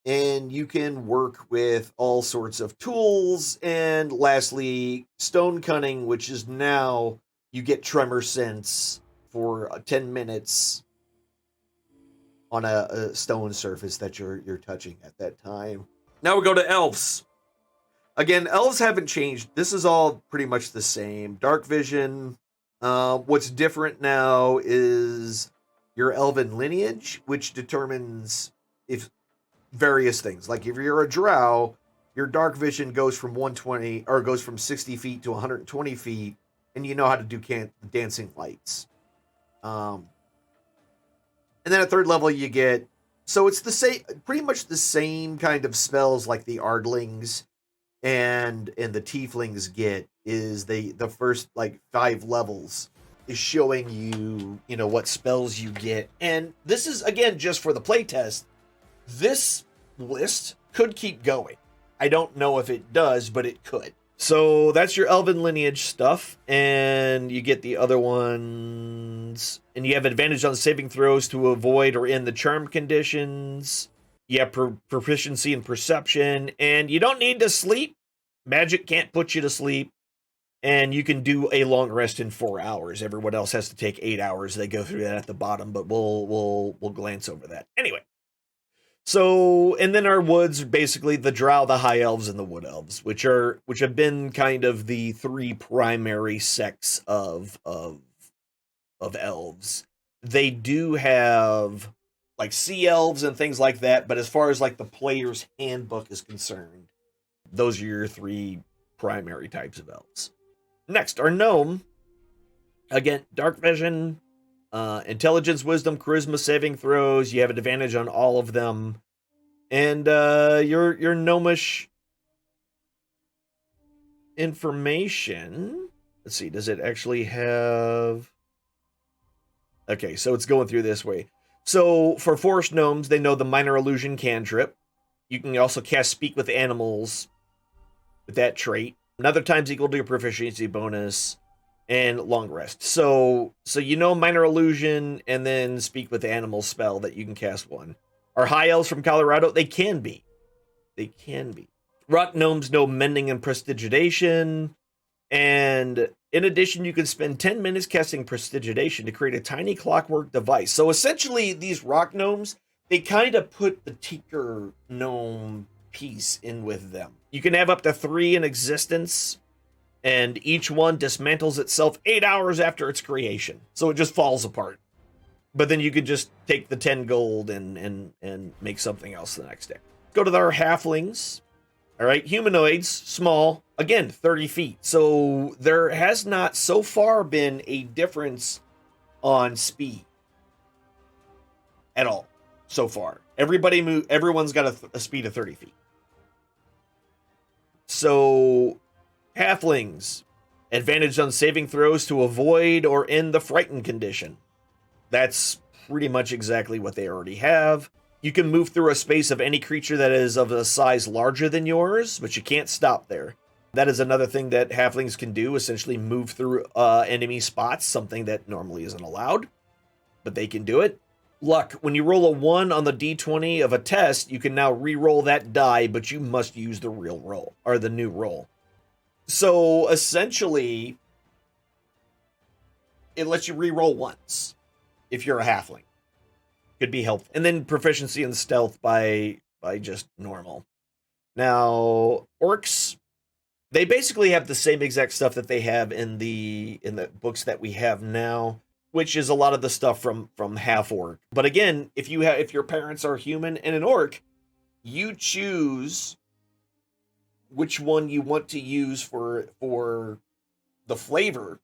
And you can work with all sorts of tools. And lastly, stone cunning, which is now you get tremor sense for 10 minutes on a stone surface that you're touching at that time. Now we go to elves. Again, elves haven't changed. This is all pretty much the same. Dark vision. What's different now is your elven lineage, which determines if various things. Like if you're a drow, your dark vision goes from 120 or goes from 60 feet to 120 feet, and you know how to do dancing lights. And then at third level you get, so it's the same, pretty much the same kind of spells like the Ardlings and the Tieflings get. Is the first like 5 levels is showing you what spells you get. And this is again just for the playtest. This list could keep going. I don't know if it does, but it could. So that's your elven lineage stuff, and you get the other ones, and you have advantage on saving throws to avoid or end the charm conditions. You have proficiency in perception, and you don't need to sleep. Magic can't put you to sleep, and you can do a long rest in 4 hours. Everyone else has to take 8 hours. They go through that at the bottom, but we'll glance over that anyway. So, and then our woods are basically the drow, the high elves, and the wood elves, which have been kind of the 3 primary sects of elves. They do have like sea elves and things like that, but as far as like the player's handbook is concerned, those are your 3 primary types of elves. Next, our gnome. Again, dark vision, intelligence, wisdom, charisma, saving throws. You have an advantage on all of them. And your gnomish information. Let's see, does it actually have... Okay, so it's going through this way. So for forest gnomes, they know the minor illusion cantrip. You can also cast speak with animals with that trait. Another times equal to your proficiency bonus. And long rest. So minor illusion and then speak with animals spell that you can cast one. Are high elves from Colorado? They can be. Rock gnomes know mending and prestidigitation. And in addition, you can spend 10 minutes casting prestidigitation to create a tiny clockwork device. So essentially, these rock gnomes, they kind of put the tinker gnome piece in with them. You can have up to 3 in existence, and each one dismantles itself 8 hours after its creation. So it just falls apart. But then you could just take the 10 gold and make something else the next day. Go to our halflings. All right, humanoids, small, again, 30 feet. So there has not so far been a difference on speed at all so far. Everyone's got a speed of 30 feet. So halflings, advantage on saving throws to avoid or end the frightened condition. That's pretty much exactly what they already have. You can move through a space of any creature that is of a size larger than yours, but you can't stop there. That is another thing that halflings can do, essentially move through enemy spots, something that normally isn't allowed, but they can do it. Luck, when you roll a 1 on the d20 of a test, you can now re-roll that die, but you must use the real roll, or the new roll. So essentially, it lets you re-roll once if you're a halfling. Could be helpful. And then proficiency in stealth by just normal. Now, orcs, they basically have the same exact stuff that they have in the books that we have now, which is a lot of the stuff from half orc. But again, if your parents are human and an orc, you choose which one you want to use for the flavor,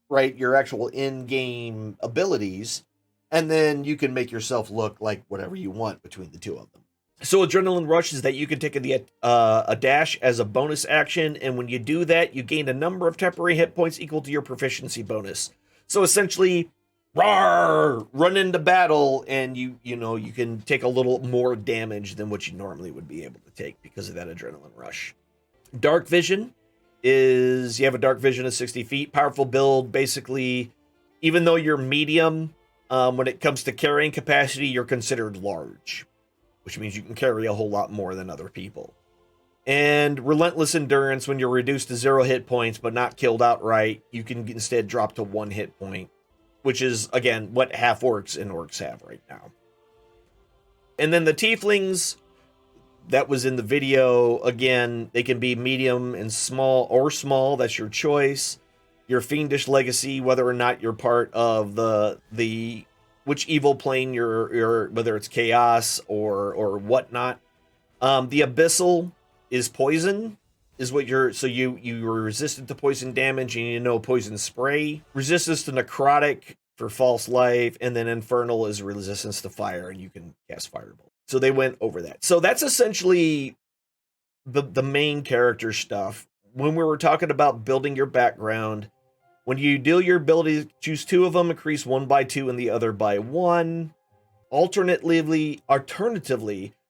right? Your actual in-game abilities. And then you can make yourself look like whatever you want between the two of them. So Adrenaline Rush is that you can take a dash as a bonus action, and when you do that, you gain a number of temporary hit points equal to your proficiency bonus. So essentially, run into battle, and you can take a little more damage than what you normally would be able to take because of that Adrenaline Rush. Dark Vision is you have a dark vision of 60 feet. Powerful build, basically, even though you're medium, when it comes to carrying capacity, you're considered large, which means you can carry a whole lot more than other people. And Relentless Endurance, when you're reduced to 0 hit points but not killed outright, you can instead drop to 1 hit point, which is, again, what half orcs and orcs have right now. And then the Tieflings, that was in the video, again, they can be medium and small or small, that's your choice. Your Fiendish Legacy, whether or not you're part of the which evil plane you're whether it's chaos or whatnot. The Abyssal is poison, is what you're resistant to poison damage, and poison spray. Resistance to necrotic for false life, and then Infernal is resistance to fire, and you can cast Firebolt. So they went over that. So that's essentially the main character stuff. When we were talking about building your background, when you deal your abilities, choose 2 of them, increase 1 by 2 and the other by 1. Alternatively,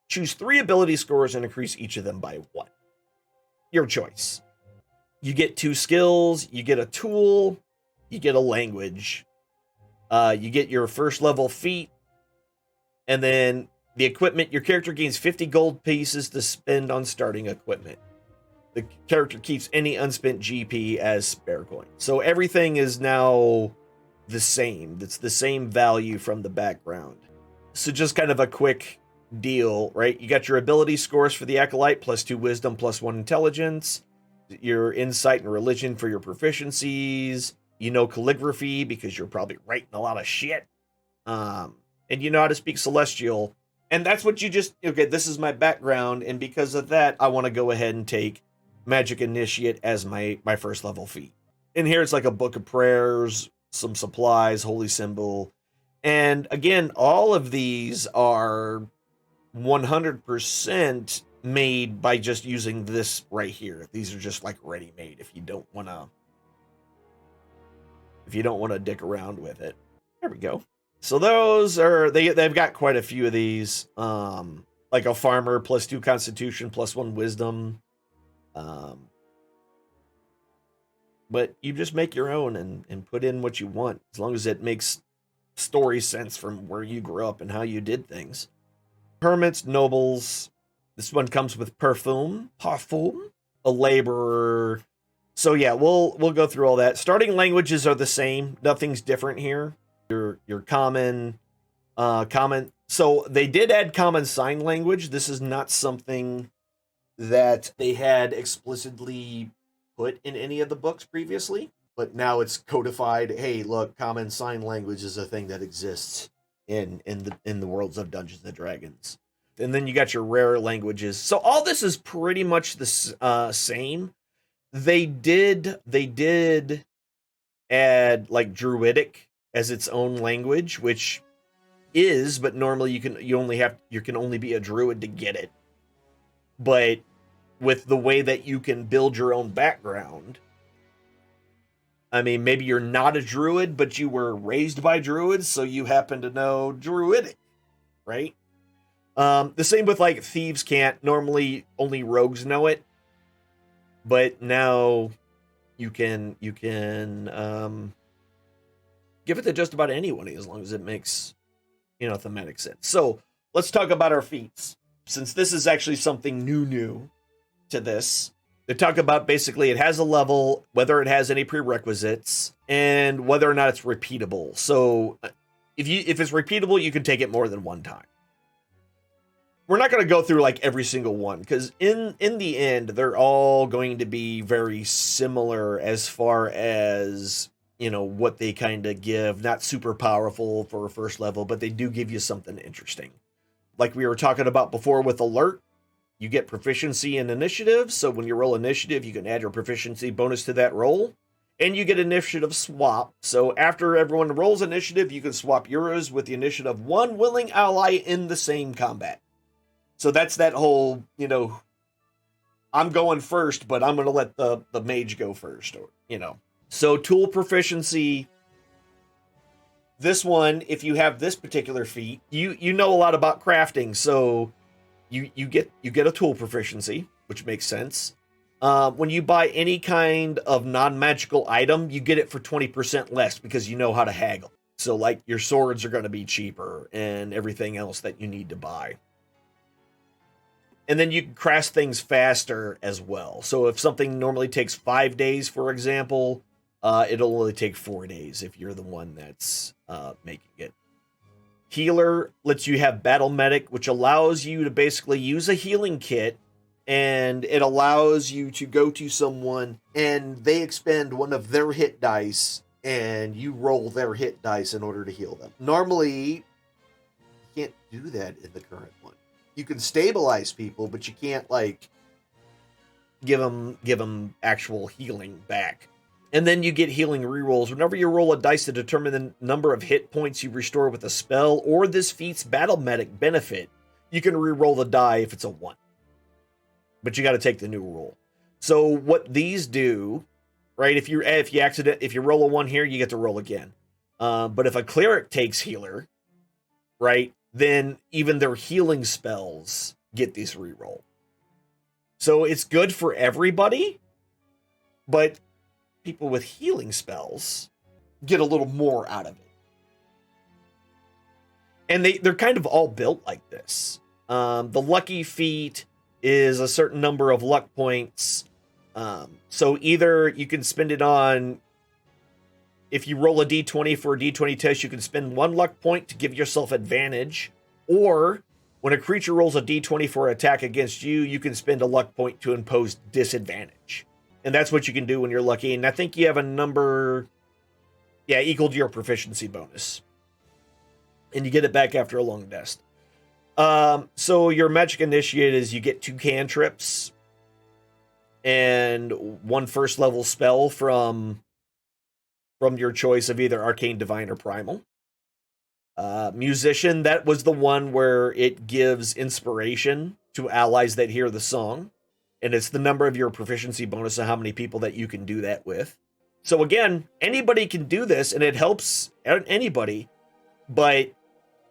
choose 3 ability scores and increase each of them by 1. Your choice. You get 2 skills, you get a tool, you get a language, you get your first level feat, and then the equipment. Your character gains 50 gold pieces to spend on starting equipment. The character keeps any unspent GP as spare coin. So everything is now the same. It's the same value from the background. So just kind of a quick deal, right? You got your ability scores for the Acolyte, +2 wisdom, +1 intelligence. Your insight and religion for your proficiencies. Calligraphy because you're probably writing a lot of shit. And you know how to speak Celestial. And that's what okay, this is my background. And because of that, I want to go ahead and take Magic Initiate as my first level feat. And here it's like a book of prayers, some supplies, holy symbol. And again, all of these are 100% made by just using this right here. These are just like ready-made if you don't want to dick around with it. There we go. So those are they've got quite a few of these. Like a farmer, +2 constitution, +1 wisdom. But you just make your own and put in what you want, as long as it makes story sense from where you grew up and how you did things. Hermits, nobles. This one comes with parfum, a laborer. So yeah, we'll go through all that. Starting languages are the same. Nothing's different here. Your common. So they did add common sign language. This is not something that they had explicitly put in any of the books previously, but now it's codified. Hey, look, common sign language is a thing that exists in the worlds of Dungeons and Dragons. And then you got your rare languages. So all this is pretty much the same. They did add like Druidic as its own language, which is, but normally you can only be a druid to get it. But with the way that you can build your own background, I mean, maybe you're not a druid, but you were raised by druids, so you happen to know Druidic, right? The same with like thieves can't. Normally only rogues know it, but now you can give it to just about anyone as long as it makes, thematic sense. So let's talk about our feats. Since this is actually something new to this, they talk about basically it has a level, whether it has any prerequisites, and whether or not it's repeatable. So if it's repeatable, you can take it more than one time. We're not going to go through like every single one, because in the end, they're all going to be very similar as far as, what they kind of give. Not super powerful for a first level, but they do give you something interesting. Like we were talking about before with Alert, you get proficiency in initiative. So when you roll initiative, you can add your proficiency bonus to that roll. And you get initiative swap. So after everyone rolls initiative, you can swap yours with the initiative of one willing ally in the same combat. So that's that whole, I'm going first, but I'm going to let the mage go first, or, So tool proficiency. This one, if you have this particular feat, you know a lot about crafting, so you get a tool proficiency, which makes sense. When you buy any kind of non-magical item, you get it for 20% less because you know how to haggle. So like your swords are going to be cheaper and everything else that you need to buy. And then you can craft things faster as well. So if something normally takes 5 days, for example, it'll only take 4 days if you're the one that's making it. Healer lets you have Battle Medic, which allows you to basically use a healing kit, and it allows you to go to someone and they expend one of their hit dice and you roll their hit dice in order to heal them. Normally, you can't do that in the current one. You can stabilize people, but you can't like give them actual healing back. And then you get healing rerolls. Whenever you roll a dice to determine the number of hit points you restore with a spell or this feat's battle medic benefit, you can reroll the die if it's a 1. But you got to take the new roll. So what these do, right? If you roll a 1 here, you get to roll again. But if a cleric takes healer, right, then even their healing spells get this reroll. So it's good for everybody, but people with healing spells get a little more out of it. And they're kind of all built like this. The lucky feat is a certain number of luck points. So either you can spend it on, if you roll a d20 for a d20 test, you can spend 1 luck point to give yourself advantage. Or when a creature rolls a d20 for an attack against you, you can spend a luck point to impose disadvantage. And that's what you can do when you're lucky. And I think you have a number, equal to your proficiency bonus. And you get it back after a long rest. So your magic initiate is you get 2 cantrips and 1 first level spell from your choice of either arcane, divine, or primal. Musician, that was the one where it gives inspiration to allies that hear the song. And it's the number of your proficiency bonus and how many people that you can do that with. So again, anybody can do this and it helps anybody. But,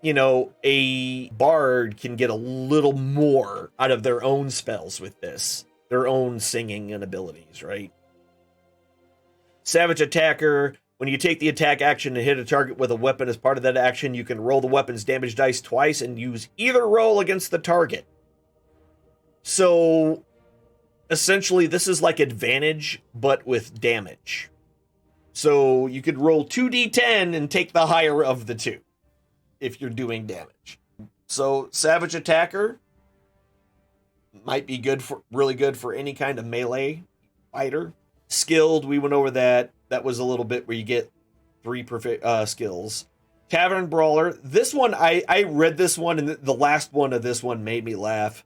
a bard can get a little more out of their own spells with this. Their own singing and abilities, right? Savage attacker, when you take the attack action and hit a target with a weapon as part of that action, you can roll the weapon's damage dice twice and use either roll against the target. So essentially, this is like advantage, but with damage. So you could roll 2d10 and take the higher of the 2 if you're doing damage. So Savage Attacker, might be really good for any kind of melee fighter. Skilled, we went over that. That was a little bit where you get 3 perfect skills. Tavern Brawler. This one, I read this one, and the last one of this one made me laugh.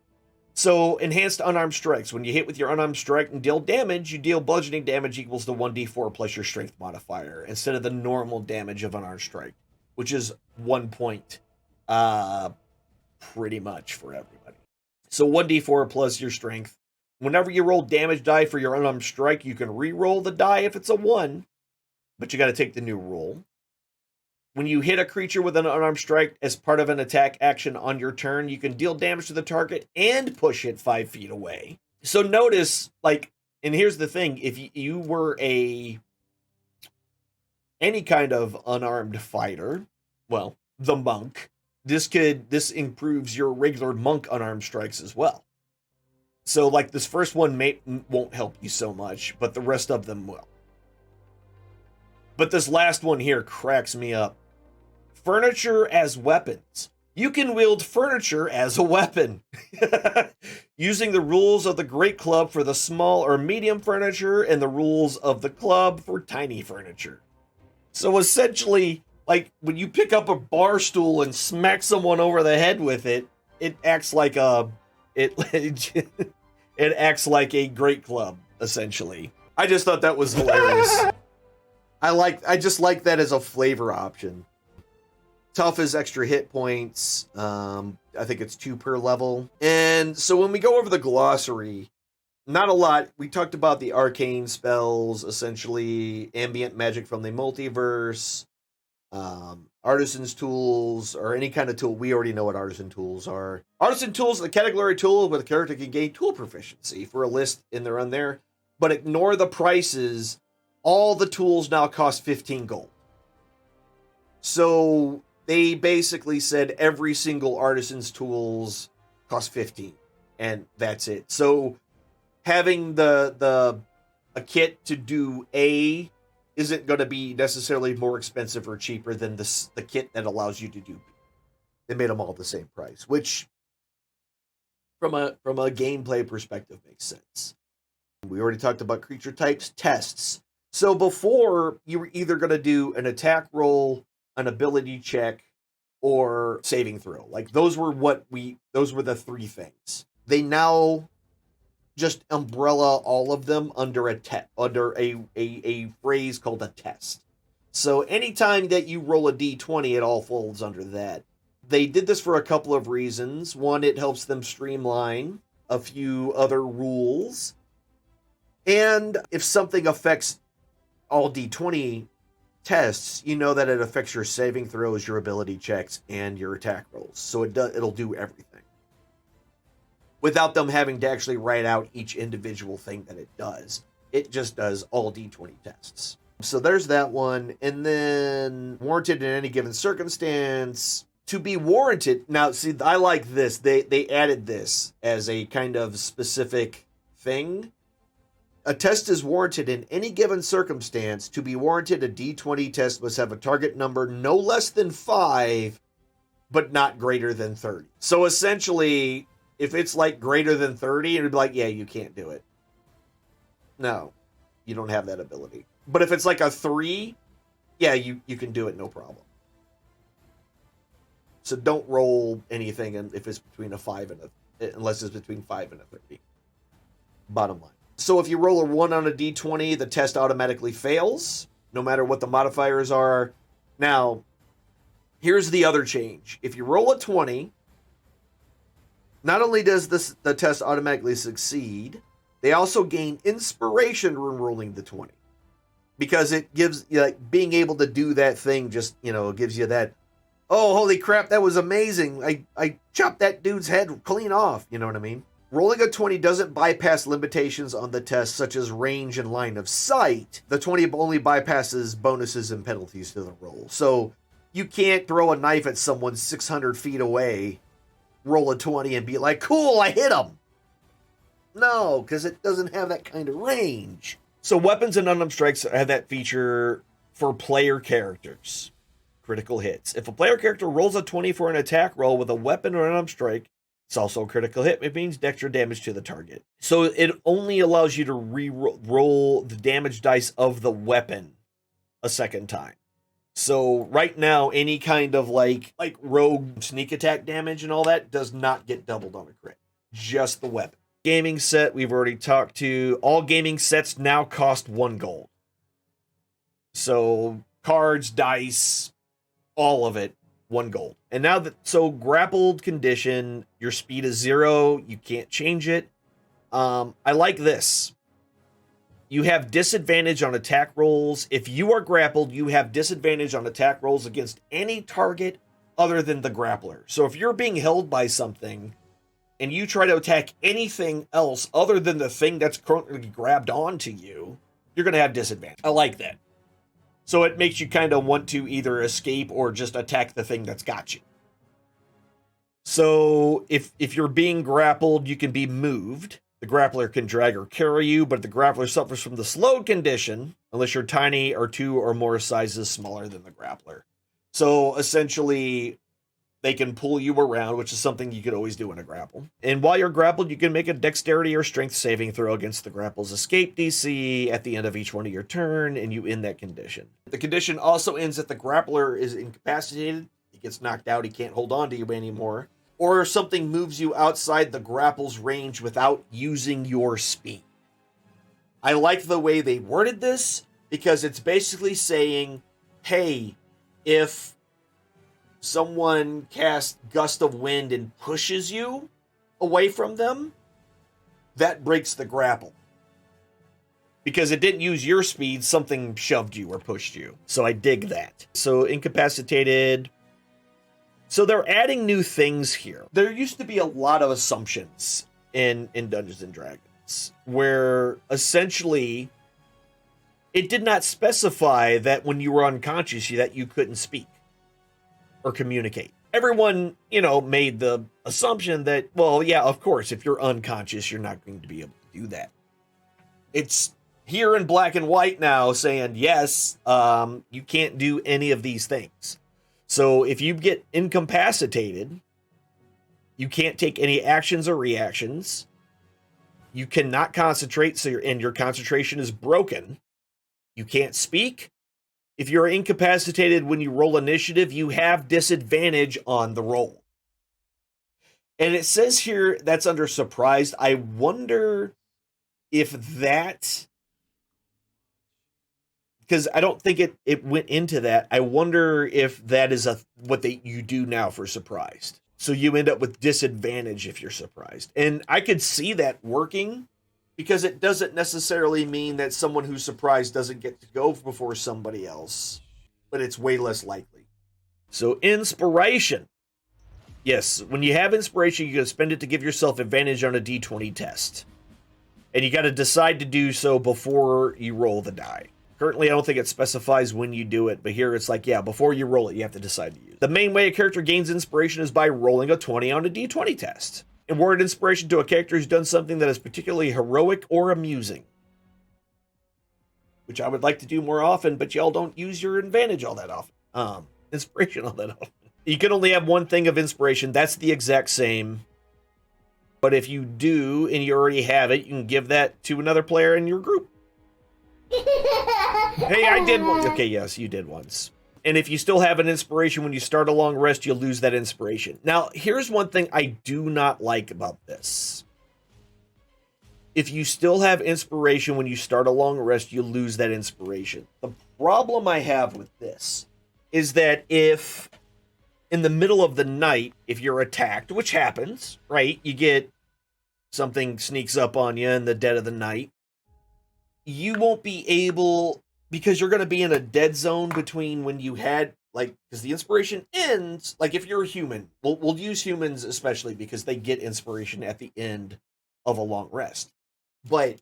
So, enhanced unarmed strikes. When you hit with your unarmed strike and deal damage, you deal bludgeoning damage equals to 1d4 plus your strength modifier, instead of the normal damage of unarmed strike, which is 1 point, pretty much for everybody. So 1d4 plus your strength. Whenever you roll damage die for your unarmed strike, you can re-roll the die if it's a 1, but you got to take the new roll. When you hit a creature with an unarmed strike as part of an attack action on your turn, you can deal damage to the target and push it 5 feet away. So notice, like, and here's the thing, if you were any kind of unarmed fighter, well, the monk, this improves your regular monk unarmed strikes as well. So, like, this first one won't help you so much, but the rest of them will. But this last one here cracks me up. Furniture as weapons. You can wield furniture as a weapon. Using the rules of the Great Club for the small or medium furniture and the rules of the club for tiny furniture. So essentially, like, when you pick up a bar stool and smack someone over the head with it, it acts like it acts like a Great Club, essentially. I just thought that was hilarious. I just like that as a flavor option. Tough is extra hit points. I think it's 2 per level. And so when we go over the glossary, not a lot. We talked about the arcane spells, essentially ambient magic from the multiverse, artisan's tools, or any kind of tool. We already know what artisan tools are. Artisan tools, the category tool where the character can gain tool proficiency for a list in there on there. But ignore the prices. All the tools now cost 15 gold. So they basically said every single artisan's tools cost 15, and that's it. So having a kit to do A isn't going to be necessarily more expensive or cheaper than the kit that allows you to do B. They made them all the same price, which from a gameplay perspective makes sense. We already talked about creature types, tests. So before, you were either going to do an attack roll, an ability check, or saving throw. Like, those were the 3 things. They now just umbrella all of them under a phrase called a test. So anytime that you roll a d20, it all falls under that. They did this for a couple of reasons. One, it helps them streamline a few other rules. And if something affects all d20 tests, you know that it affects your saving throws, your ability checks, and your attack rolls. So it'll do everything, without them having to actually write out each individual thing that it does. It just does all d20 tests. So there's that one. And then warranted in any given circumstance. To be warranted, now see, I like this. They added this as a kind of specific thing. A test is warranted in any given circumstance. To be warranted, a d20 test must have a target number no less than 5, but not greater than 30. So essentially, if it's like greater than 30, it'd be like, yeah, you can't do it. No, you don't have that ability. But if it's like a 3, yeah, you can do it, no problem. So don't roll anything if it's between a 5 and unless it's between 5 and a 30. Bottom line. So if you roll a 1 on a d20, the test automatically fails, no matter what the modifiers are. Now, here's the other change. If you roll a 20, not only does the test automatically succeed, they also gain inspiration when rolling the 20. Because it gives, like, being able to do that thing just, gives you that, oh, holy crap, that was amazing. I chopped that dude's head clean off. You know what I mean? Rolling a 20 doesn't bypass limitations on the test, such as range and line of sight. The 20 only bypasses bonuses and penalties to the roll. So you can't throw a knife at someone 600 feet away, roll a 20, and be like, cool, I hit him. No, because it doesn't have that kind of range. So weapons and unarmed strikes have that feature for player characters. Critical hits. If a player character rolls a 20 for an attack roll with a weapon or an unarmed strike, It's also a critical hit. It means extra damage to the target. So it only allows you to re-roll the damage dice of the weapon a second time. So right now, any kind of like rogue sneak attack damage and all that does not get doubled on a crit. Just the weapon. Gaming set, we've already talked to. All gaming sets now cost 1 gold. So cards, dice, all of it, 1 gold. And now so grappled condition, your speed is 0. You can't change it. I like this. You have disadvantage on attack rolls. If you are grappled, you have disadvantage on attack rolls against any target other than the grappler. So if you're being held by something and you try to attack anything else other than the thing that's currently grabbed onto you, you're going to have disadvantage. I like that. So it makes you kind of want to either escape or just attack the thing that's got you. So if you're being grappled, you can be moved. The grappler can drag or carry you, but the grappler suffers from the slowed condition unless you're tiny or 2 or more sizes smaller than the grappler. So essentially, they can pull you around, which is something you could always do in a grapple. And while you're grappled, you can make a dexterity or strength saving throw against the grapple's escape DC at the end of each one of your turn, and you end that condition. The condition also ends if the grappler is incapacitated. He gets knocked out, he can't hold on to you anymore. Or something moves you outside the grapple's range without using your speed. I like the way they worded this, because it's basically saying, hey, if someone casts Gust of Wind and pushes you away from them, that breaks the grapple. Because it didn't use your speed, something shoved you or pushed you. So I dig that. So incapacitated. So they're adding new things here. There used to be a lot of assumptions in Dungeons & Dragons, where essentially it did not specify that when you were unconscious that you couldn't speak or communicate. Everyone, made the assumption that, well, yeah, of course, if you're unconscious, you're not going to be able to do that. It's here in black and white now saying, yes, you can't do any of these things. So if you get incapacitated, you can't take any actions or reactions. You cannot concentrate, so your concentration is broken. You can't speak. If you're incapacitated when you roll initiative, you have disadvantage on the roll. And it says here that's under surprised. I wonder if that, because I don't think it went into that. I wonder if that is what you do now for surprised. So you end up with disadvantage if you're surprised. And I could see that working, because it doesn't necessarily mean that someone who's surprised doesn't get to go before somebody else, but it's way less likely. So inspiration. Yes, when you have inspiration, you got to spend it to give yourself advantage on a D20 test. And you got to decide to do so before you roll the die. Currently, I don't think it specifies when you do it, but here it's like, yeah, before you roll it, you have to decide to use it. The main way a character gains inspiration is by rolling a 20 on a D20 test. Award inspiration to a character who's done something that is particularly heroic or amusing. Which I would like to do more often, but y'all don't use your advantage all that often. Inspiration all that often. You can only have one thing of inspiration. That's the exact same. But if you do, and you already have it, you can give that to another player in your group. Hey, I did one. Okay, yes, you did once. And if you still have an inspiration when you start a long rest, you'll lose that inspiration. Now, here's one thing I do not like about this. If you still have inspiration when you start a long rest, you lose that inspiration. The problem I have with this is that if in the middle of the night, if you're attacked, which happens, right? You get something sneaks up on you in the dead of the night. You won't be able, because you're going to be in a dead zone between when you had, because the inspiration ends, if you're a human, we'll use humans especially because they get inspiration at the end of a long rest. But,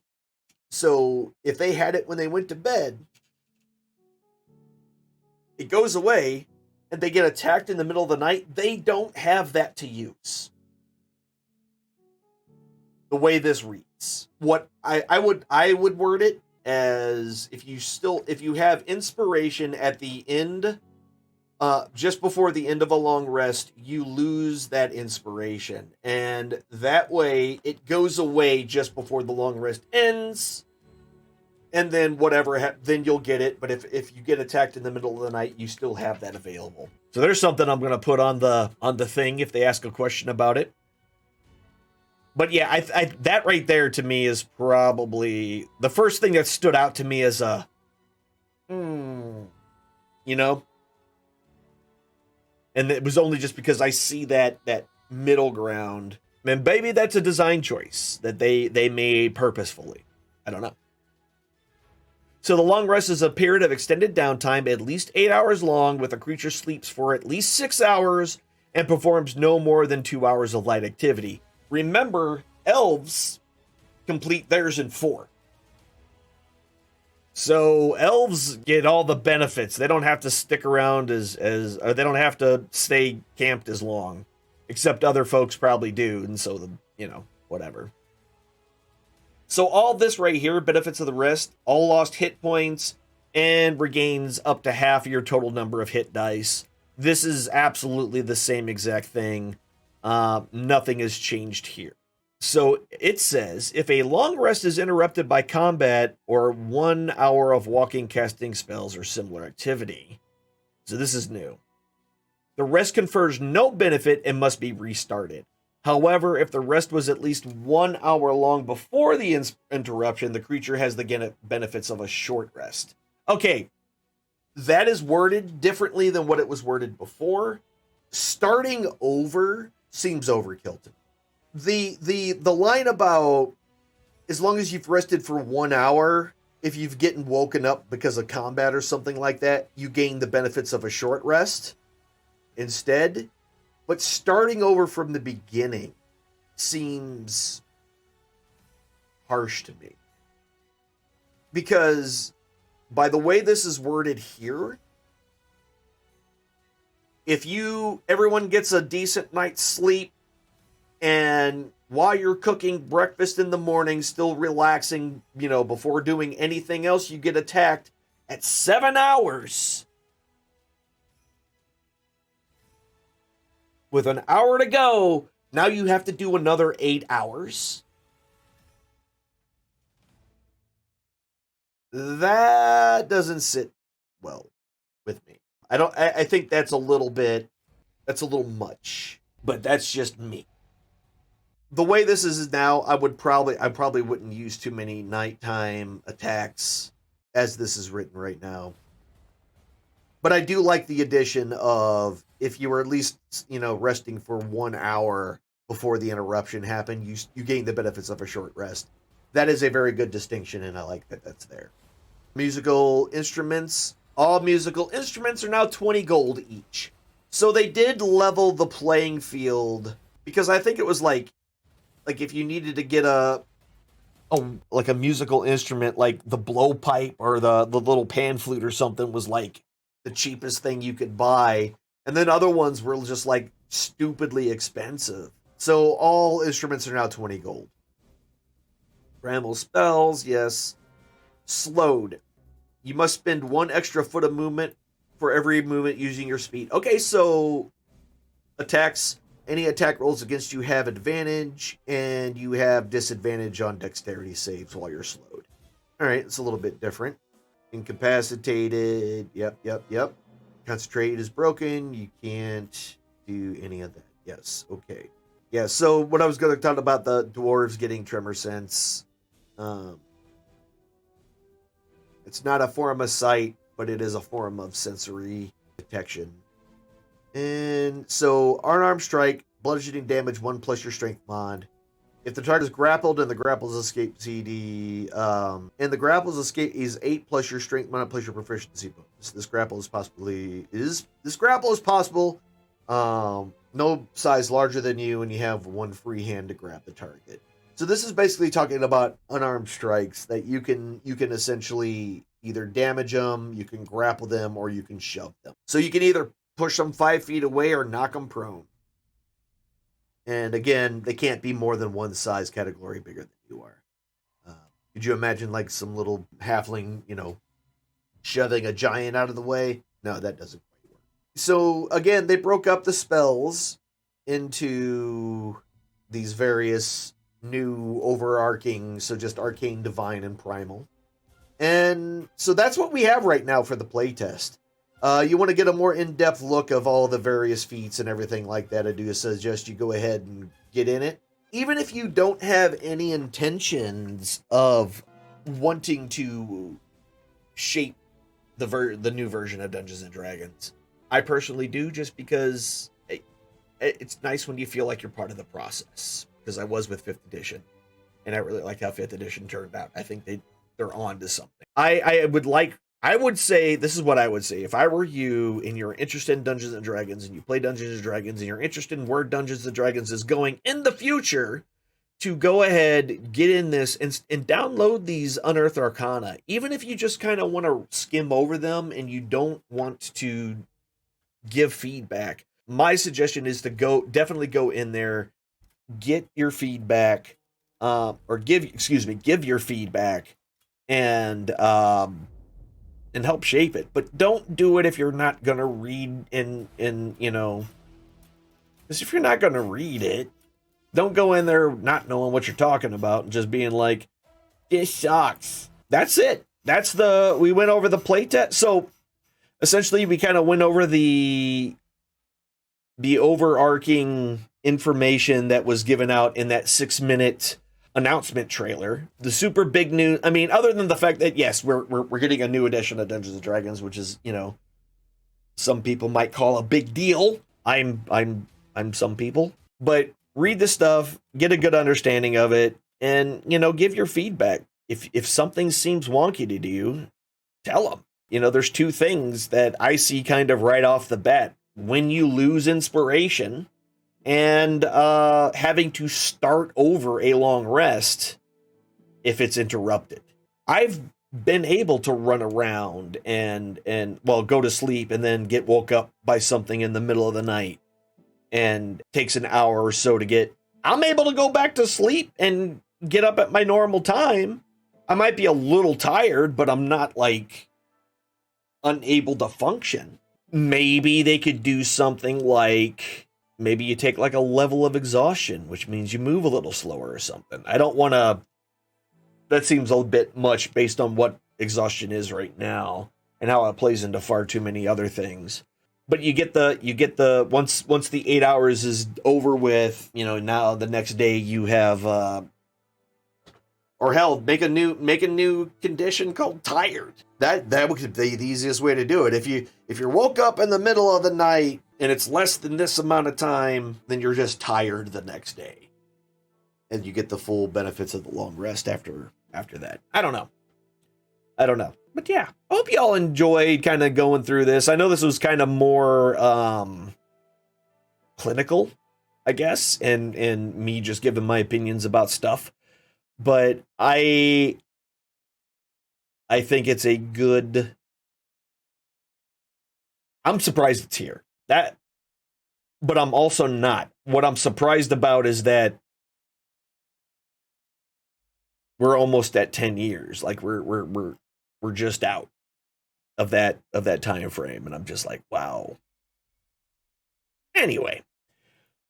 so, if they had it when they went to bed, it goes away, and they get attacked in the middle of the night, they don't have that to use. The way this reads. What I would word it as, if you have inspiration at the end just before the end of a long rest, you lose that inspiration. And that way, it goes away just before the long rest ends. And then then you'll get it. But if you get attacked in the middle of the night, you still have that available. So there's something I'm going to put on the thing if they ask a question about it. But yeah, I that right there to me is probably the first thing that stood out to me as a, you know? And it was only just because I see that middle ground. And maybe that's a design choice that they made purposefully. I don't know. So the long rest is a period of extended downtime, at least 8 hours long, with a creature sleeps for at least 6 hours and performs no more than 2 hours of light activity. Remember, elves complete theirs in 4. So elves get all the benefits. They don't have to stick around or they don't have to stay camped as long, except other folks probably do, and so whatever. So all this right here, benefits of the rest, all lost hit points, and regains up to half of your total number of hit dice. This is absolutely the same exact thing. Nothing has changed here. So it says, if a long rest is interrupted by combat or 1 hour of walking, casting spells, or similar activity. So this is new. The rest confers no benefit and must be restarted. However, if the rest was at least 1 hour long before the interruption, the creature has the benefits of a short rest. Okay, that is worded differently than what it was worded before. Starting over seems overkill to me. The line about as long as you've rested for 1 hour, if you've gotten woken up because of combat or something like that, you gain the benefits of a short rest instead. But starting over from the beginning seems harsh to me. Because by the way this is worded here, if everyone gets a decent night's sleep, and while you're cooking breakfast in the morning, still relaxing, before doing anything else, you get attacked at 7 hours. With an hour to go, now you have to do another 8 hours. That doesn't sit well with me. I think that's a little much, but that's just me. The way this is now, I probably wouldn't use too many nighttime attacks as this is written right now. But I do like the addition of if you were at least, resting for 1 hour before the interruption happened, you gain the benefits of a short rest. That is a very good distinction, and I like that that's there. Musical instruments. All musical instruments are now 20 gold each. So they did level the playing field, because I think it was like if you needed to get a musical instrument, like the blowpipe or the little pan flute or something was like the cheapest thing you could buy. And then other ones were just like stupidly expensive. So all instruments are now 20 gold. Bramble spells, yes. Slowed. You must spend 1 extra foot of movement for every movement using your speed. Okay, so attacks. Any attack rolls against you have advantage, and you have disadvantage on dexterity saves while you're slowed. All right, it's a little bit different. Incapacitated. Yep. Concentrate is broken. You can't do any of that. Yes, okay. Yeah, so what I was going to talk about, the dwarves getting tremor sense. It's not a form of sight, but it is a form of sensory detection. And so, unarmed strike, bludgeoning damage 1 plus your strength mod. If the target is grappled and the grapple's escape CD, and the grapple's escape is 8 plus your strength mod plus your proficiency bonus. This grapple is possible. No size larger than you, and you have 1 free hand to grab the target. So this is basically talking about unarmed strikes that you can essentially either damage them, you can grapple them, or you can shove them. So you can either push them 5 feet away or knock them prone. And again, they can't be more than 1 size category bigger than you are. Could you imagine like some little halfling, shoving a giant out of the way? No, that doesn't quite work. So again, they broke up the spells into these various new overarching, so just arcane, divine, and primal. And so that's what we have right now for the playtest. You want to get a more in-depth look of all the various feats and everything like that, I do suggest you go ahead and get in it. Even if you don't have any intentions of wanting to shape the new version of Dungeons and Dragons, I personally do, just because it's nice when you feel like you're part of the process. Because I was with 5th edition, and I really liked how 5th edition turned out. I think they're on to something. I would say, this is what I would say. If I were you and you're interested in Dungeons and Dragons, and you play Dungeons and Dragons, and you're interested in where Dungeons and Dragons is going in the future, to go ahead, get in this, and download these Unearthed Arcana. Even if you just kind of want to skim over them and you don't want to give feedback, my suggestion is to definitely go in there, get your feedback, give your feedback, and help shape it. But don't do it if you're not gonna read because if you're not gonna read it, don't go in there not knowing what you're talking about and just being like, this sucks. That's it. We went over the playtest. So essentially we kind of went over the overarching information that was given out in that 6-minute announcement trailer. The super big news, I mean, other than the fact that yes, we're getting a new edition of Dungeons and Dragons, which is, some people might call a big deal. I'm some people, but read the stuff, get a good understanding of it, and give your feedback. If something seems wonky to you, tell them. There's 2 things that I see kind of right off the bat: when you lose inspiration, and having to start over a long rest if it's interrupted. I've been able to run around and go to sleep and then get woke up by something in the middle of the night, and takes an hour or so to get. I'm able to go back to sleep and get up at my normal time. I might be a little tired, but I'm not like unable to function. Maybe they could do something like, maybe you take like a level of exhaustion, which means you move a little slower or something. I don't want to, that seems a bit much based on what exhaustion is right now and how it plays into far too many other things. But you get the once the 8 hours is over with, now the next day you have or hell, make a new condition called tired. That would be the easiest way to do it. If you're woke up in the middle of the night and it's less than this amount of time, then you're just tired the next day, and you get the full benefits of the long rest after that. I don't know. But yeah, I hope y'all enjoyed kind of going through this. I know this was kind of more clinical, I guess, and me just giving my opinions about stuff. But I think it's a good. I'm surprised it's here. But I'm also not. What I'm surprised about is that we're almost at 10 years. Like we're just out of that time frame, and I'm just like, wow. Anyway,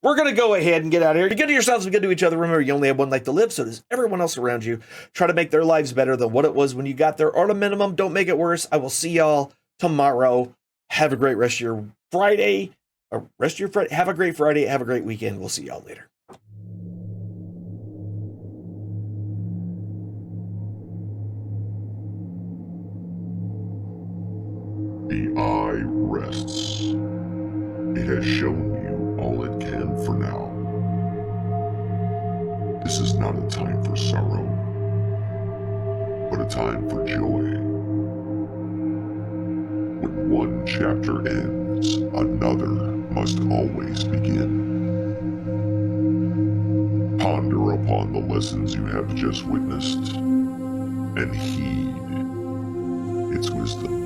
we're going to go ahead and get out of here. Be good to yourselves, be good to each other. Remember, you only have one life to live, so does everyone else around you. Try to make their lives better than what it was when you got there, or at a minimum, don't make it worse. I will see y'all tomorrow. Have a great rest of your Friday. Have a great Friday. Have a great weekend. We'll see y'all later. The eye rests. It has shown you all it can for now. This is not a time for sorrow, but a time for joy. When one chapter ends, another must always begin. Ponder upon the lessons you have just witnessed, and heed its wisdom.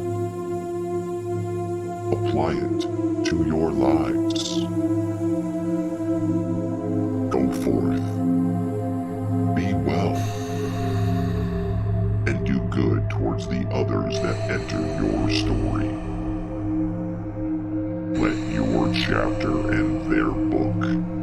Apply it to your lives. Go forth, be well, and do good towards the others that enter your story. Let your chapter and their book